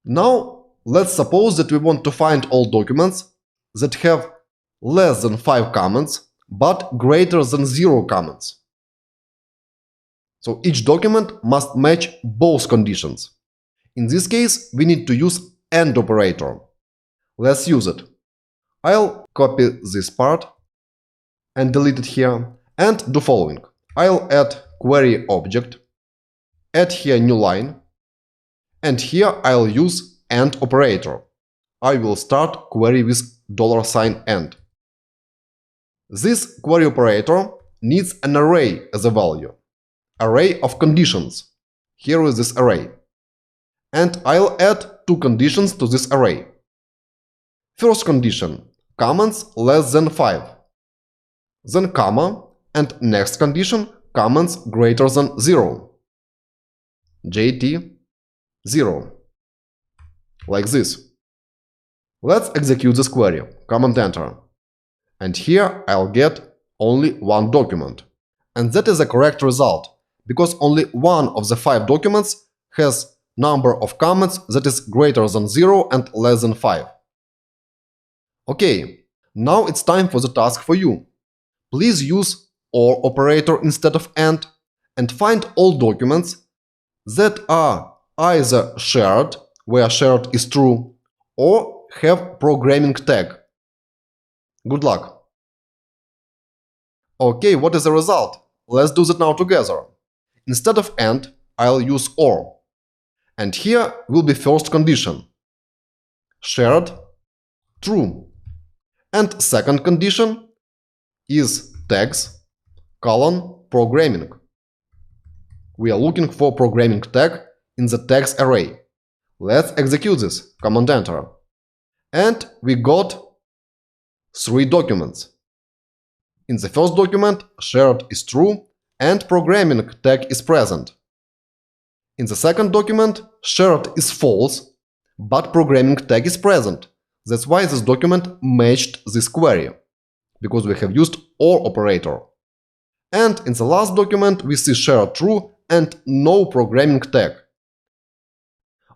Now, let's suppose that we want to find all documents that have less than 5 comments, but greater than 0 comments. So each document must match both conditions. In this case, we need to use AND operator. Let's use it. I'll copy this part and delete it here and do following. I'll add query object, add here new line, and here I'll use AND operator. I will start query with $AND. This query operator needs an array as a value. Array of conditions. Here is this array. And I'll add 2 conditions to this array. First condition, comments less than 5. Then comma, and next condition, comments greater than 0. JT 0. Like this. Let's execute this query. Command enter. And here I'll get only 1 document. And that is a correct result, because only one of the 5 documents has number of comments that is greater than 0 and less than 5. Okay, now it's time for the task for you. Please use OR operator instead of AND and find all documents that are either shared, where shared is true, or have programming tag. Good luck. Okay, what is the result? Let's do that now together. Instead of AND, I'll use OR. And here will be first condition. Shared, true. And second condition is tags, colon, programming. We are looking for programming tag in the tags array. Let's execute this. Command enter. And we got 3 documents. In the first document, shared is true and programming tag is present. In the second document, shared is false, but programming tag is present. That's why this document matched this query, because we have used OR operator. And in the last document, we see shared true and no programming tag.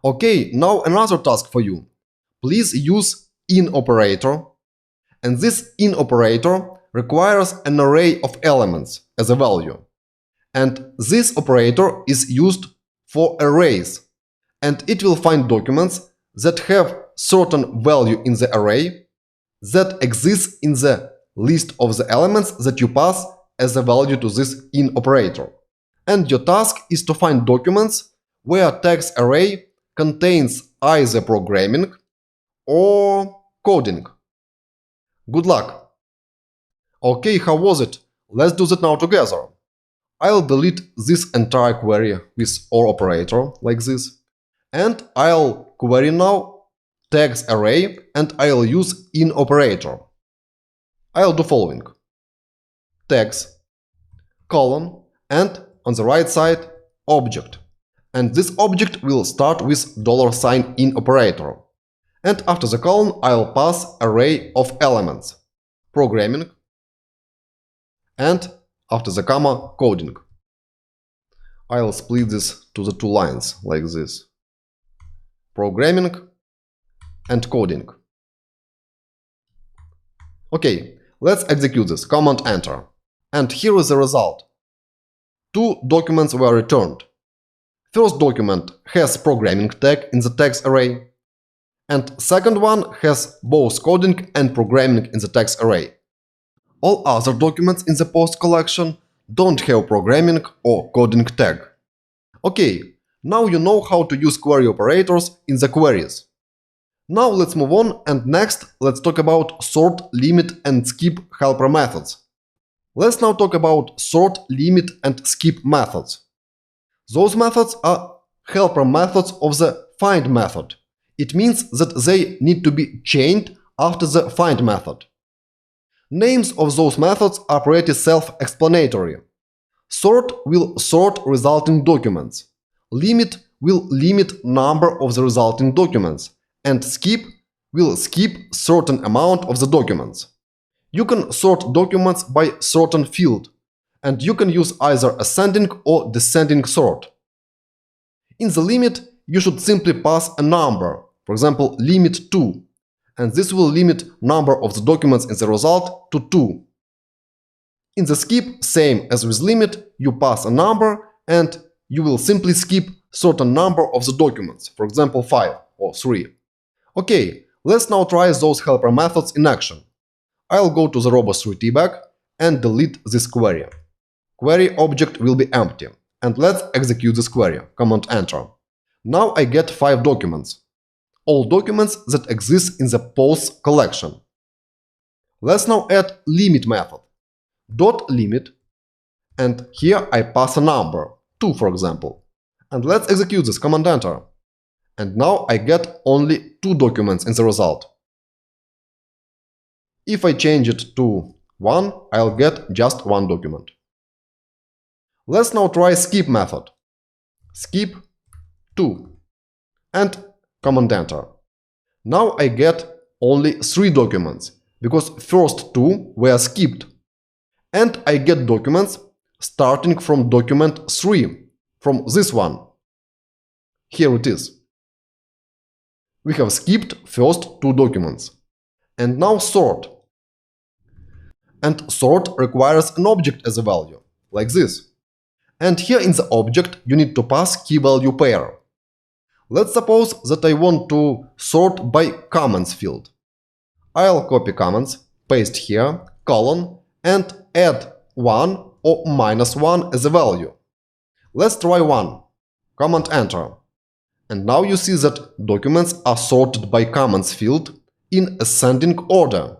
Okay, now another task for you. Please use IN operator. And this IN operator requires an array of elements as a value. And this operator is used for arrays. And it will find documents that have certain value in the array that exists in the list of the elements that you pass as a value to this IN operator. And your task is to find documents where tags array contains either programming or coding. Good luck! Okay, how was it? Let's do that now together. I'll delete this entire query with OR operator, like this. And I'll query now tags array and I'll use IN operator. I'll do following. Tags, colon, and on the right side, object. And this object will start with $IN operator. And after the colon, I'll pass array of elements. Programming. And after the comma, coding. I'll split this to the 2 lines, like this. Programming and coding. Okay, let's execute this. Command enter. And here is the result. 2 documents were returned. First document has programming tag in the text array, and second one has both coding and programming in the text array. All other documents in the post collection don't have programming or coding tag. Okay, now you know how to use query operators in the queries. Now let's move on, and next let's talk about sort, limit and skip helper methods. Let's now talk about sort, limit and skip methods. Those methods are helper methods of the find method. It means that they need to be chained after the find method. Names of those methods are pretty self-explanatory. Sort will sort resulting documents. Limit will limit number of the resulting documents. And skip will skip certain amount of the documents. You can sort documents by certain field, and you can use either ascending or descending sort. In the limit, you should simply pass a number, for example, limit 2, and this will limit number of the documents in the result to 2. In the skip, same as with limit, you pass a number and you will simply skip certain number of the documents, for example 5 or 3. Okay, let's now try those helper methods in action. I'll go to the robots3 debug and delete this query. Query object will be empty. And let's execute this query. Command Enter. Now I get 5 documents. All documents that exist in the posts collection. Let's now add limit method. Dot limit. And here I pass a number, 2 for example. And let's execute this. Command Enter. And now I get only 2 documents in the result. If I change it to 1, I'll get just 1 document. Let's now try skip method. Skip 2 and Command Enter. Now I get only 3 documents, because first 2 were skipped. And I get documents starting from document 3, from this one. Here it is. We have skipped first 2 documents. And now sort. And sort requires an object as a value, like this. And here in the object you need to pass key-value pair. Let's suppose that I want to sort by comments field. I'll copy comments, paste here, colon, and add 1 or -1 as a value. Let's try 1. Command Enter. And now you see that documents are sorted by comments field in ascending order.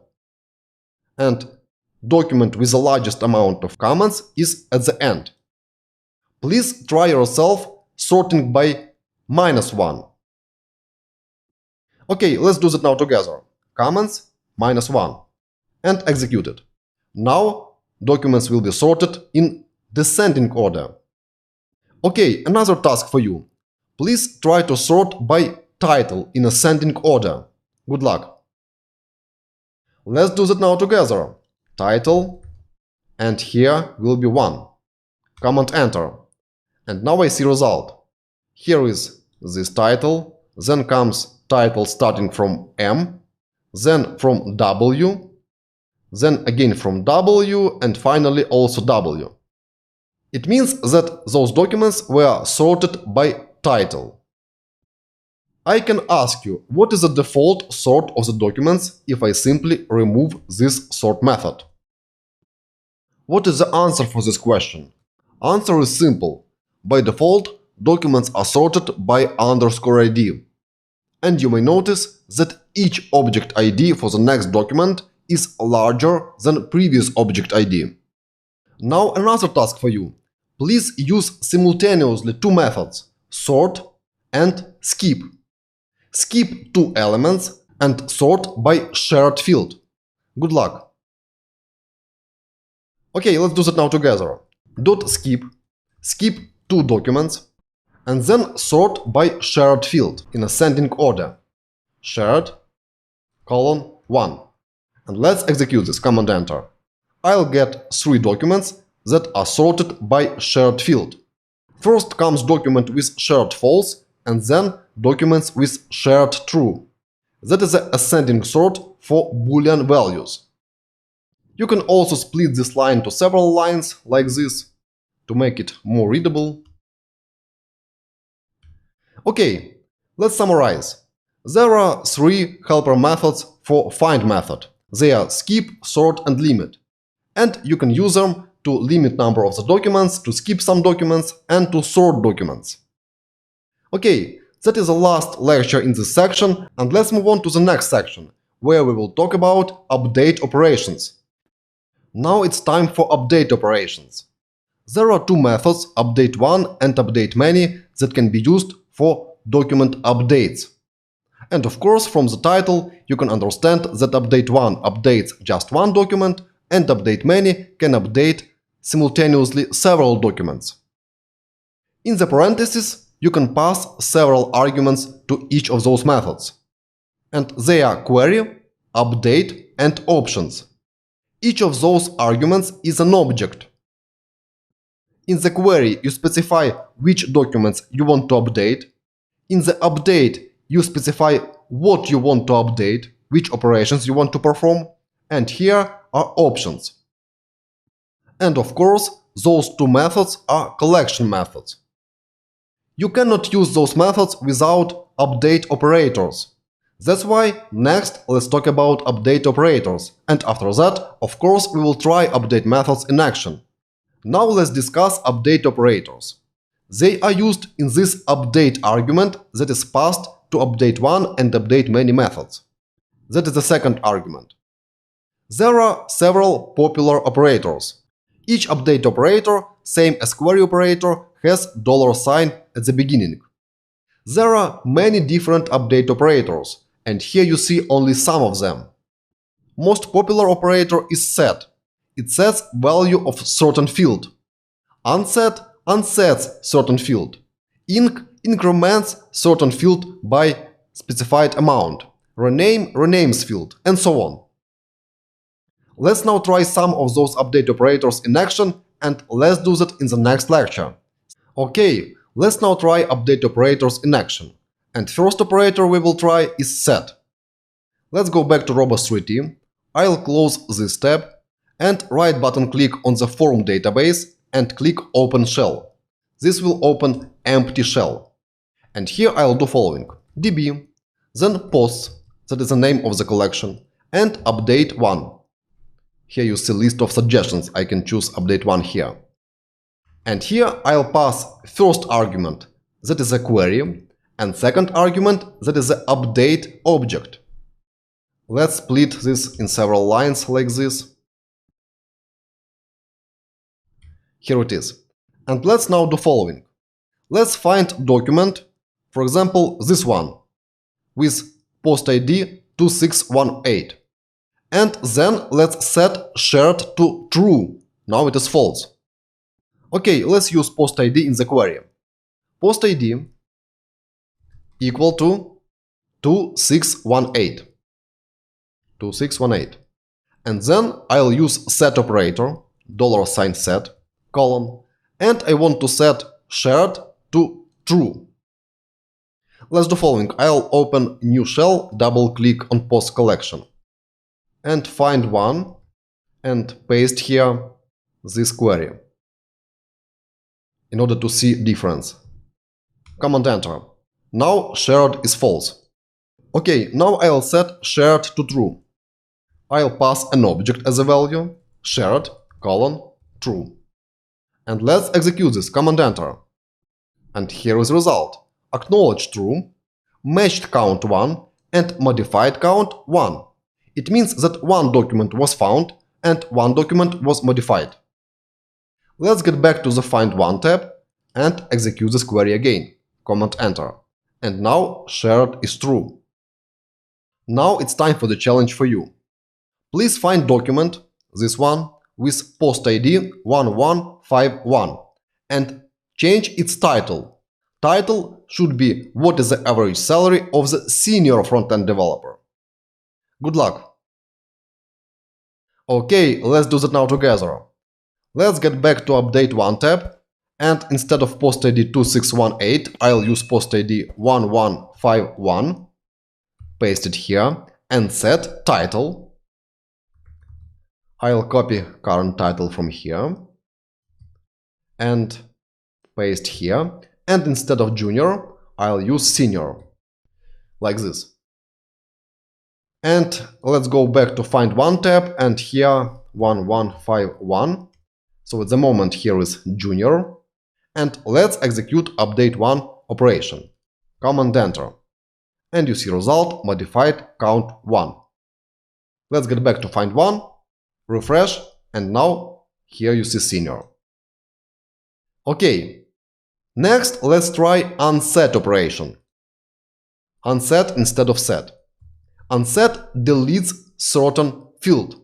And document with the largest amount of comments is at the end. Please try yourself sorting by -1. Okay, let's do that now together. Comments, -1. And execute it. Now documents will be sorted in descending order. Okay, another task for you. Please try to sort by title in ascending order. Good luck. Let's do that now together. Title, and here will be 1. Command Enter. And now I see result. Here is this title, then comes title starting from M, then from W, then again from W, and finally also W. It means that those documents were sorted by title. I can ask you, what is the default sort of the documents if I simply remove this sort method? What is the answer for this question? Answer is simple. By default, documents are sorted by _ID. And you may notice that each object ID for the next document is larger than previous object ID. Now another task for you. Please use simultaneously 2 methods, sort and skip. Skip 2 elements and sort by shared field. Good luck. Okay, let's do that now together. Dot skip, skip 2 documents, and then sort by shared field in ascending order. Shared, colon, 1. And let's execute this. Command Enter. I'll get 3 documents that are sorted by shared field. First comes document with shared false, and then documents with shared true. That is the ascending sort for Boolean values. You can also split this line to several lines like this to make it more readable. Okay, let's summarize. There are three helper methods for find method. They are skip, sort, and limit. And you can use them to limit number of the documents, to skip some documents, and to sort documents. Okay, that is the last lecture in this section, and let's move on to the next section, where we will talk about update operations. Now it's time for update operations. There are two methods, update1 and update_many, that can be used for document updates. And of course, from the title, you can understand that update1 updates just one document, and update_many can update simultaneously several documents. In the parentheses, you can pass several arguments to each of those methods. And they are query, update, and options. Each of those arguments is an object. In the query, you specify which documents you want to update. In the update, you specify what you want to update, which operations you want to perform, and here are options. And of course, those two methods are collection methods. You cannot use those methods without update operators. That's why next let's talk about update operators, and after that, of course, we will try update methods in action. Now let's discuss update operators. They are used in this update argument that is passed to update1 and update_many methods. That is the second argument. There are several popular operators. Each update operator, same as query operator, has $sign at the beginning. There are many different update operators, and here you see only some of them. Most popular operator is set. It sets value of certain field. Unset unsets certain field. Inc increments certain field by specified amount. Rename renames field, and so on. Let's now try some of those update operators in action, and let's do that in the next lecture. Okay, let's now try update operators in action. And first operator we will try is set. Let's go back to Robots 3D. I'll close this tab and right button click on the form database and click Open Shell. This will open empty shell. And here I'll do following: db, then posts, that is the name of the collection, and update1. Here you see list of suggestions, I can choose update1 here. And here I'll pass first argument, that is a query, and second argument, that is the update object. Let's split this in several lines like this. Here it is. And let's now do following. Let's find document, for example this one, with post ID 2618. And then let's set shared to true. Now it is false. Okay, let's use post ID in the query. Post ID equal to 2618. 2618. And then I'll use set operator, $set, colon, and I want to set shared to true. Let's do following. I'll open new shell, double click on post collection, and find one, and paste here this query in order to see difference. Command enter. Now shared is false. Okay, now I'll set shared to true. I'll pass an object as a value, shared, colon, true. And let's execute this, command enter. And here is the result. Acknowledged true, matched count 1, and modified count 1. It means that one document was found and one document was modified. Let's get back to the Find One tab and execute this query again. Command enter. And now shared is true. Now it's time for the challenge for you. Please find document, this one, with post ID 1151 and change its title. Title should be what is the average salary of the senior front-end developer. Good luck! Okay, let's do that now together. Let's get back to update1 tab, and instead of post ID 2618, I'll use post ID 1151, paste it here, and set title. I'll copy current title from here and paste here, and instead of junior, I'll use senior, like this. And let's go back to find one tab, and here 1151. So at the moment here is junior. And let's execute update one operation. Command enter. And you see result modified count 1. Let's get back to find one, refresh, and now here you see senior. Okay. Next, let's try unset operation. Unset instead of set. Unset deletes certain field.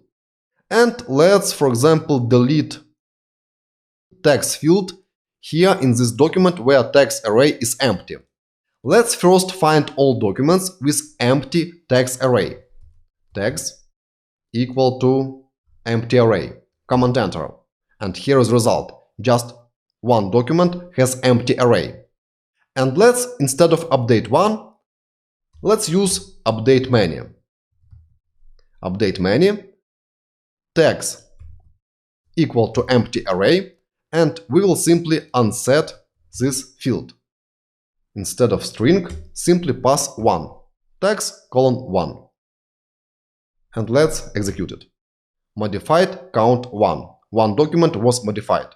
And let's, for example, delete text field here in this document where text array is empty. Let's first find all documents with empty text array. Text equal to empty array. Command enter. And here is result. Just one document has empty array. And let's, instead of update one, let's use update many. Update many, text equal to empty array, and we will simply unset this field. Instead of string, simply pass 1, text colon 1. And let's execute it. Modified count 1. One document was modified.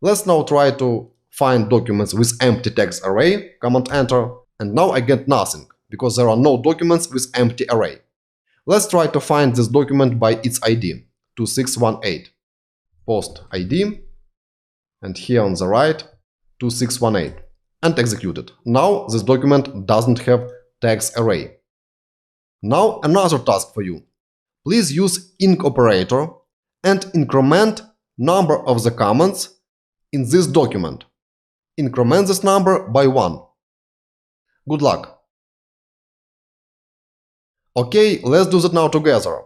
Let's now try to find documents with empty text array, command enter, and now I get nothing, because there are no documents with empty array. Let's try to find this document by its ID, 2618. Post ID, and here on the right, 2618, and execute it. Now this document doesn't have text array. Now another task for you. Please use inc operator and increment number of the comments in this document. Increment this number by 1. Good luck. Okay, let's do that now together.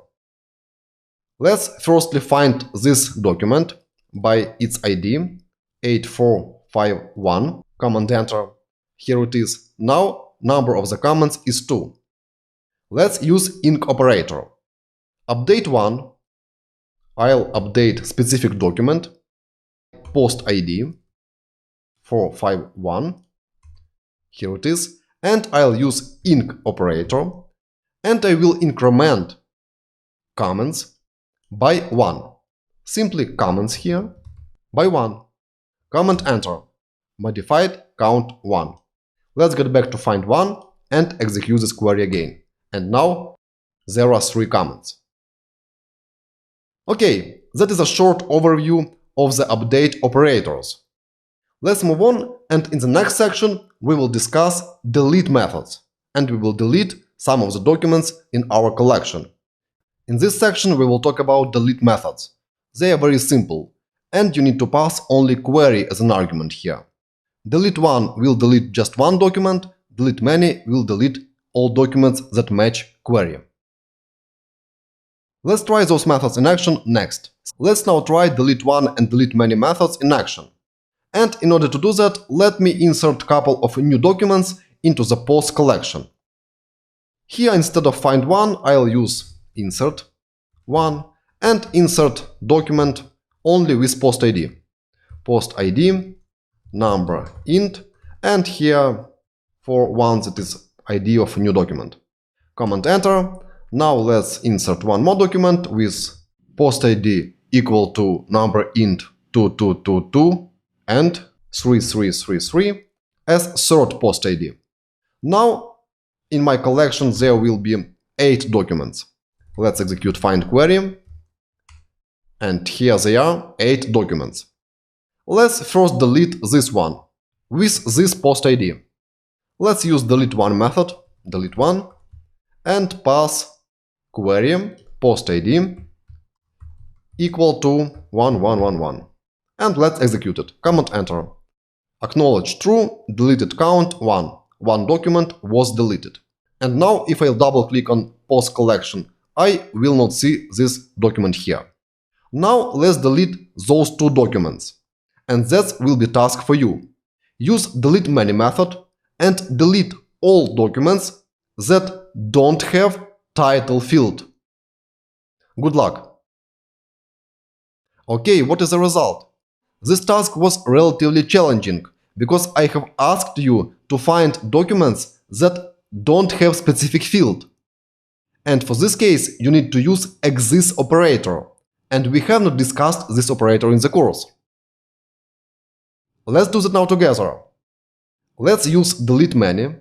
Let's firstly find this document by its ID 8451, command enter. Here it is. Now number of the comments is 2. Let's use inc operator. Update 1. I'll update specific document. Post ID 451. Here it is. And I'll use inc operator. And I will increment comments by 1. Simply comments here by 1. Command enter. Modified count 1. Let's get back to find 1 and execute this query again. And now there are 3 comments. Okay, that is a short overview of the update operators. Let's move on, and in the next section we will discuss delete methods, and we will delete some of the documents in our collection. In this section we will talk about delete methods. They are very simple, and you need to pass only query as an argument here. Delete one will delete just one document, delete many will delete all documents that match query. Let's try those methods in action next. Let's now try delete one and delete many methods in action. And in order to do that, let me insert a couple of new documents into the post collection. Here, instead of find one, I'll use insert one and insert document only with post ID. Post ID, number int, and here for one that is ID of a new document. Command enter. Now let's insert one more document with post ID equal to number int 2222 and 3333 as third post ID. Now in my collection there will be 8 documents. Let's execute find query, and here they are, 8 documents. Let's first delete this one with this post ID. Let's use delete one method, delete one, and pass query post ID equal to 1111. And let's execute it. Command enter. Acknowledge true, deleted count 1. One document was deleted. And now if I double click on post collection, I will not see this document here. Now let's delete those 2 documents. And that will be task for you. Use delete many method and delete all documents that don't have title field. Good luck. Okay, what is the result? This task was relatively challenging because I have asked you to find documents that don't have specific field. And for this case, you need to use exists operator. And we have not discussed this operator in the course. Let's do that now together. Let's use delete many.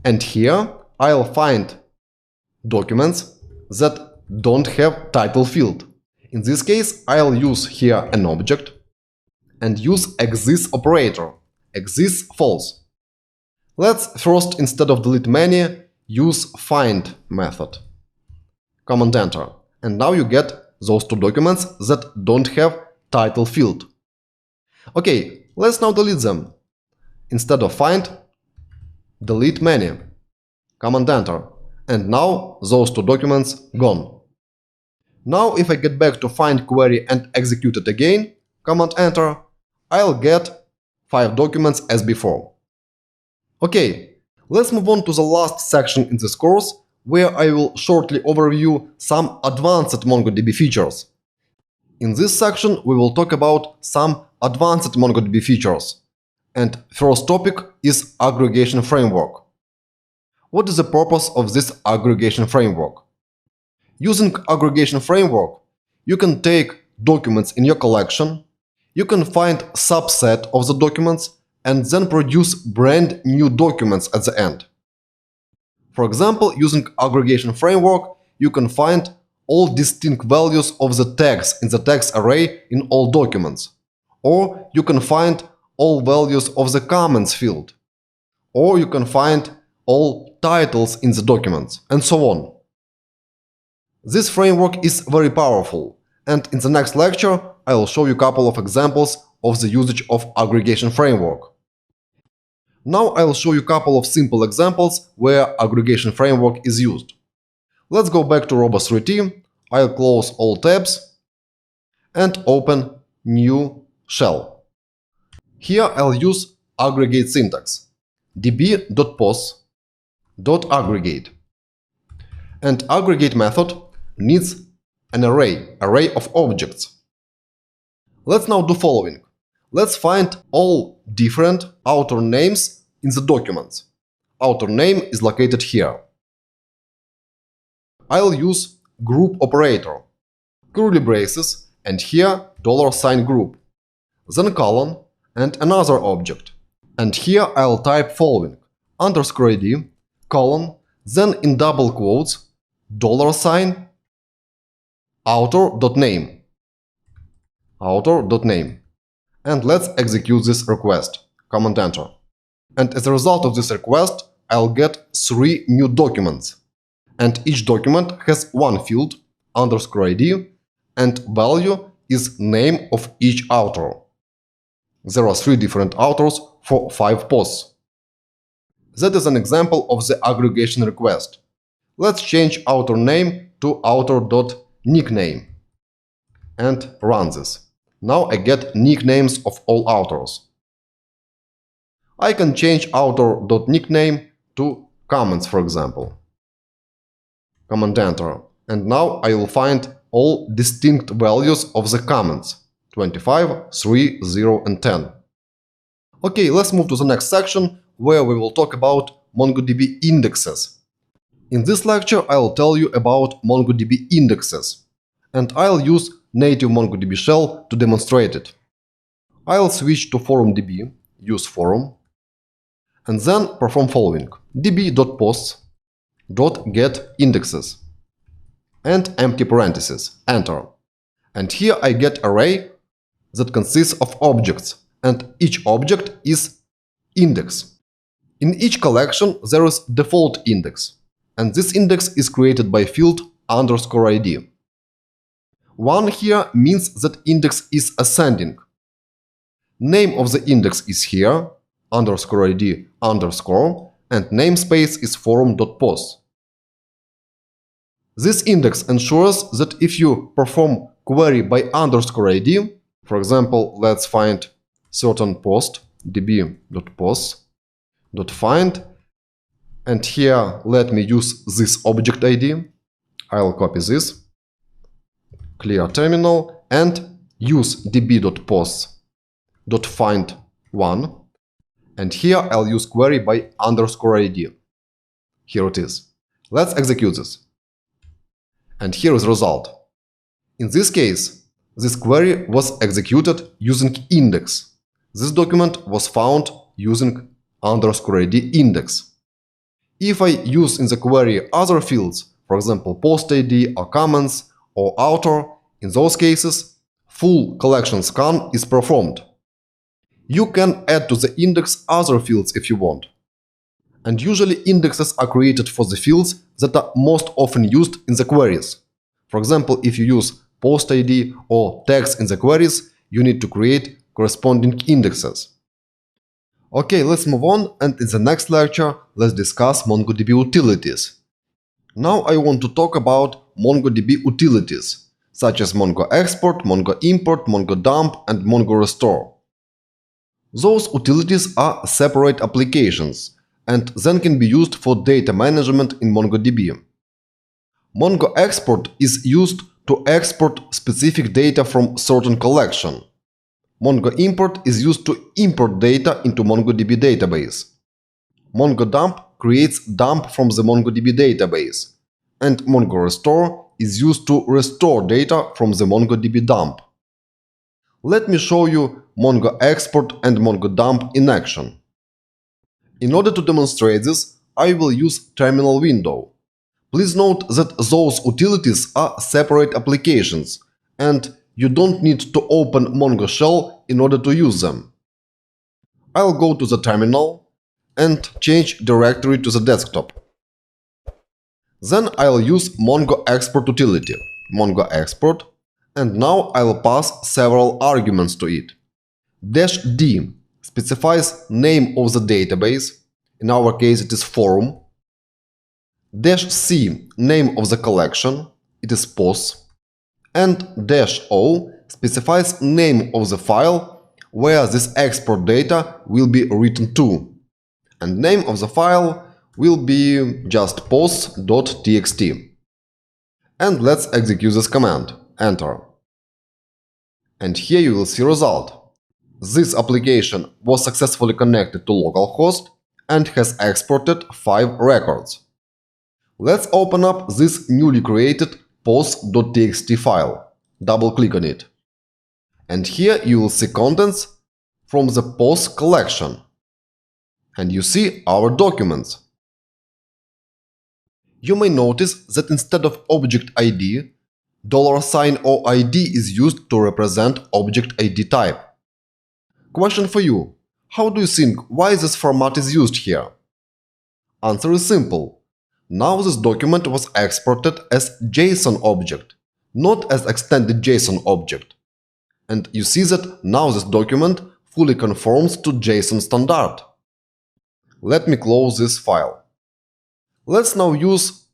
And here I'll find documents that don't have title field. In this case, I'll use here an object and use exists operator. Exists false. Let's first, instead of delete many, use find method. Command enter. And now you get those two documents that don't have title field. Okay, let's now delete them. Instead of find, delete many. Command enter. And now those two documents gone. Now if I get back to find query and execute it again, command enter, I'll get 5 documents as before. Okay, let's move on to the last section in this course, where I will shortly overview some advanced MongoDB features. In this section, we will talk about some advanced MongoDB features. And first topic is aggregation framework. What is the purpose of this aggregation framework? Using aggregation framework, you can take documents in your collection, you can find subset of the documents, and then produce brand new documents at the end. For example, using aggregation framework, you can find all distinct values of the tags in the tags array in all documents. Or you can find all values of the comments field. Or you can find all titles in the documents, and so on. This framework is very powerful, and in the next lecture I will show you a couple of examples of the usage of aggregation framework. Now I will show you a couple of simple examples where aggregation framework is used. Let's go back to Robo3T, I'll close all tabs and open new shell. Here I'll use aggregate syntax, db.pos.aggregate. And aggregate method needs an array of objects. Let's now do following. Let's find all different author names in the documents. Author name is located here. I'll use group operator, curly braces, and here $group, then colon and another object. And here I'll type following, _id, colon, then in double quotes, $author.name. And let's execute this request. Command enter. And as a result of this request, I'll get 3 new documents. And each document has one field, _id, and value is name of each author. There are 3 different authors for 5 posts. That is an example of the aggregation request. Let's change author name to author.nickname and run this. Now I get nicknames of all authors. I can change author.nickname to comments, for example. Command enter. And now I will find all distinct values of the comments: 25, 3, 0 and 10. Okay, let's move to the next section where we will talk about MongoDB indexes. In this lecture I'll tell you about MongoDB indexes, and I'll use native MongoDB shell to demonstrate it. I'll switch to forumDB, use forum, and then perform following: db.posts.getIndexes and empty parentheses, enter. And here I get array that consists of objects, and each object is index. In each collection there is default index, and this index is created by field _id. 1 here means that index is ascending. Name of the index is here, _id_, and namespace is forum.post. This index ensures that if you perform query by _id, for example, let's find certain post, db.post.find, and here let me use this object ID. I'll copy this, clear terminal, and use db.post.find1, And here I'll use query by _id. Here it is. Let's execute this. And here is the result. In this case, this query was executed using index. This document was found using _id index. If I use in the query other fields, for example post ID or comments or author, in those cases, full collection scan is performed. You can add to the index other fields if you want. And usually indexes are created for the fields that are most often used in the queries. For example, if you use post ID or tags in the queries, you need to create corresponding indexes. Okay, let's move on, and in the next lecture, let's discuss MongoDB utilities. Now I want to talk about MongoDB utilities, such as Mongo Export, Mongo Import, Mongo Dump, and Mongo Restore. Those utilities are separate applications and then can be used for data management in MongoDB. Mongo Export is used to export specific data from certain collection. Mongo Import is used to import data into MongoDB database. Mongo Dump creates dump from the MongoDB database. And Mongo Restore is used to restore data from the MongoDB dump. Let me show you Mongo Export and Mongo Dump in action. In order to demonstrate this, I will use terminal window. Please note that those utilities are separate applications, and you don't need to open Mongo shell in order to use them. I'll go to the terminal and change directory to the desktop. Then I'll use Mongo Export utility, Mongo Export, and now I'll pass several arguments to it. -d specifies name of the database, in our case it is forum. -c name of the collection, it is POS. And -o specifies name of the file where this export data will be written to. And name of the file will be just pos.txt. And let's execute this command. Enter. And here you will see result. This application was successfully connected to localhost and has exported 5 records. Let's open up this newly created pos.txt file. Double-click on it. And here you will see contents from the POS collection. And you see our documents. You may notice that instead of object ID, $OID is used to represent object ID type. Question for you. How do you think why this format is used here? Answer is simple. Now this document was exported as JSON object, not as extended JSON object. And you see that now this document fully conforms to JSON standard. Let me close this file. Let's now use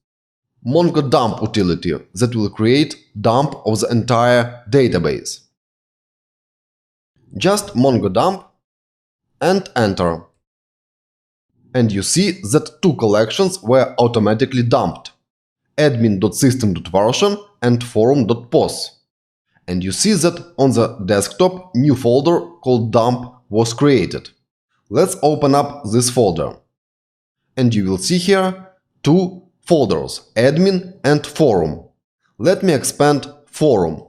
Mongo Dump utility that will create dump of the entire database. Just Mongo Dump and enter. And you see that 2 collections were automatically dumped: admin.system.version and forum.pos. And you see that on the desktop new folder called dump was created. Let's open up this folder. And you will see here 2 folders, admin and forum. Let me expand forum.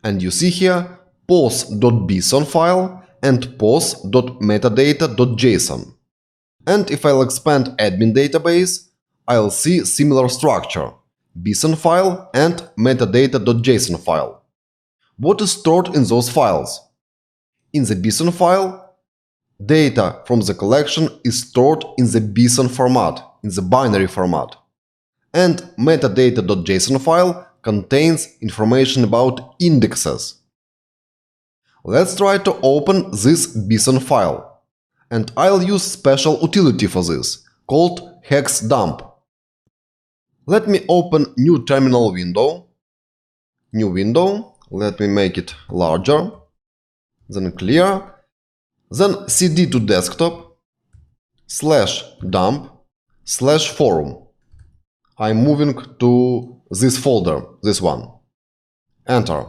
And you see here pos.bson file and pos.metadata.json. And if I'll expand admin database, I'll see similar structure: bson file and metadata.json file. What is stored in those files? In the bson file, data from the collection is stored in the bson format, in the binary format. And metadata.json file contains information about indexes. Let's try to open this bson file. And I'll use special utility for this, called hexdump. Let me open new terminal window. New window. Let me make it larger. Then clear. Then cd to desktop /dump/forum. I'm moving to this folder, this one. Enter.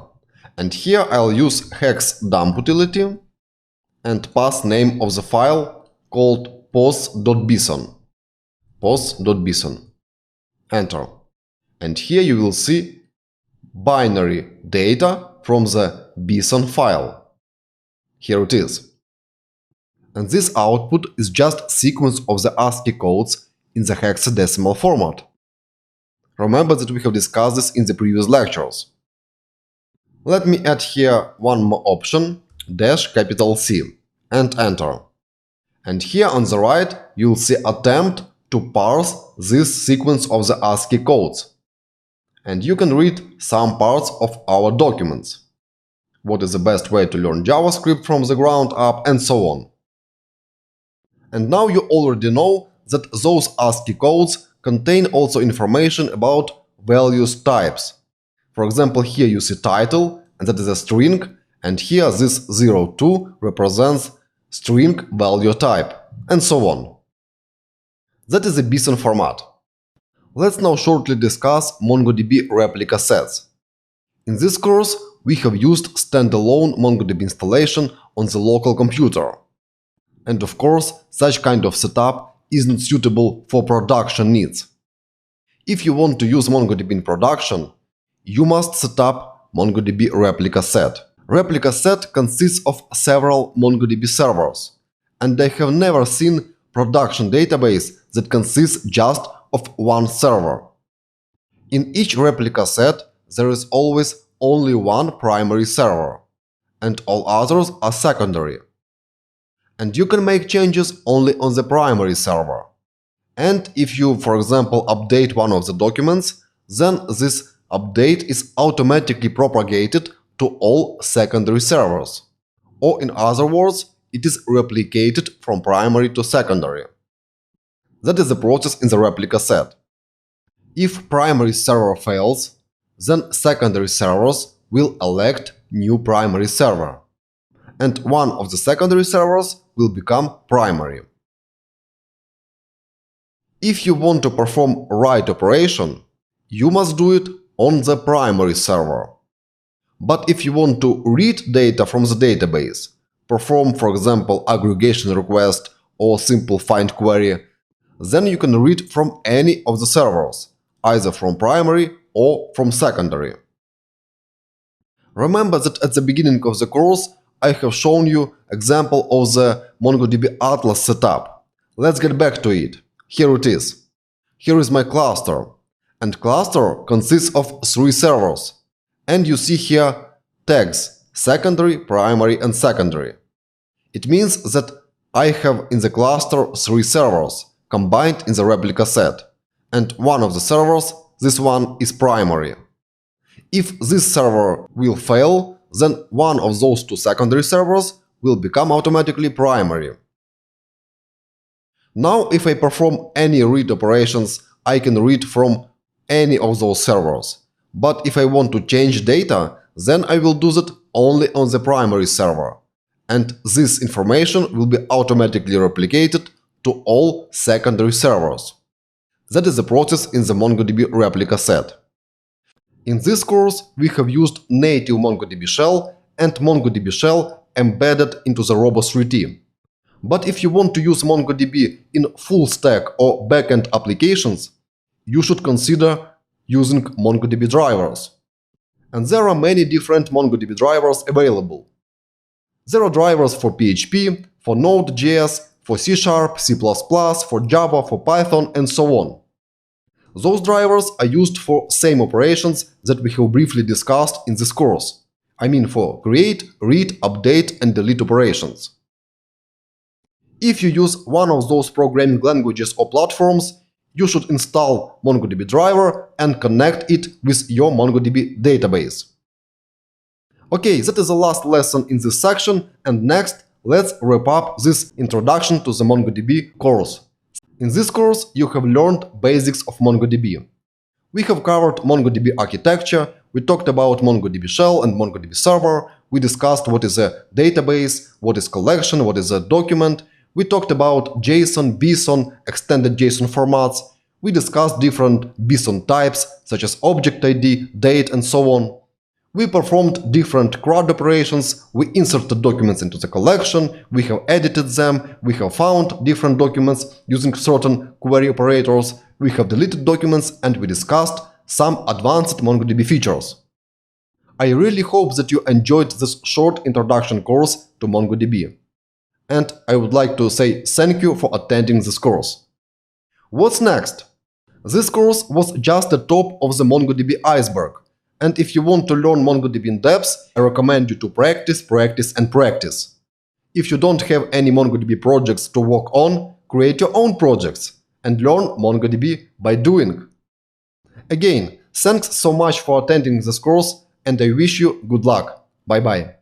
And here I'll use hexdump utility and pass name of the file called pos.bson. Pos.bson. Enter. And here you will see binary data from the bson file. Here it is. And this output is just sequence of the ASCII codes in the hexadecimal format. Remember that we have discussed this in the previous lectures. Let me add here one more option, -C, and enter. And here on the right you'll see attempt to parse this sequence of the ASCII codes. And you can read some parts of our documents. What is the best way to learn JavaScript from the ground up, and so on. And now you already know that those ASCII codes contain also information about values types. For example, here you see title, and that is a string, and here this 02 represents string value type, and so on. That is the bson format. Let's now shortly discuss MongoDB replica sets. In this course, we have used standalone MongoDB installation on the local computer. And of course, such kind of setup isn't suitable for production needs. If you want to use MongoDB in production, you must set up MongoDB replica set. Replica set consists of several MongoDB servers, and I have never seen production database that consists just of one server. In each replica set, there is always only one primary server, and all others are secondary. And you can make changes only on the primary server. And if you, for example, update one of the documents, then this update is automatically propagated to all secondary servers. Or in other words, it is replicated from primary to secondary. That is the process in the replica set. If primary server fails, then secondary servers will elect new primary server, and one of the secondary servers will become primary. If you want to perform write operation, you must do it on the primary server. But if you want to read data from the database, perform, for example, aggregation request or simple find query, then you can read from any of the servers, either from primary or from secondary. Remember that at the beginning of the course I have shown you example of the MongoDB Atlas setup. Let's get back to it. Here it is. Here is my cluster, and cluster consists of 3 servers. And you see here tags secondary, primary and secondary. It means that I have in the cluster 3 servers combined in the replica set, and one of the servers, this one, is primary. If this server will fail, then one of those 2 secondary servers will become automatically primary. Now, if I perform any read operations, I can read from any of those servers. But if I want to change data, then I will do that only on the primary server. And this information will be automatically replicated to all secondary servers. That is the process in the MongoDB replica set. In this course, we have used native MongoDB shell and MongoDB shell embedded into the Robo3T. But if you want to use MongoDB in full stack or backend applications, you should consider using MongoDB drivers. And there are many different MongoDB drivers available. There are drivers for PHP, for Node.js, for C#, C++, for Java, for Python, and so on. Those drivers are used for same operations that we have briefly discussed in this course. I mean for create, read, update, and delete operations. If you use one of those programming languages or platforms, you should install MongoDB driver and connect it with your MongoDB database. Okay, that is the last lesson in this section, and next let's wrap up this introduction to the MongoDB course. In this course, you have learned basics of MongoDB. We have covered MongoDB architecture, we talked about MongoDB shell and MongoDB server, we discussed what is a database, what is collection, what is a document, we talked about JSON, BSON, extended JSON formats, we discussed different BSON types such as object ID, date, and so on. We performed different CRUD operations, we inserted documents into the collection, we have edited them, we have found different documents using certain query operators, we have deleted documents, and we discussed some advanced MongoDB features. I really hope that you enjoyed this short introduction course to MongoDB. And I would like to say thank you for attending this course. What's next? This course was just the top of the MongoDB iceberg. And if you want to learn MongoDB in depth, I recommend you to practice, practice, and practice. If you don't have any MongoDB projects to work on, create your own projects and learn MongoDB by doing. Again, thanks so much for attending this course, and I wish you good luck. Bye-bye.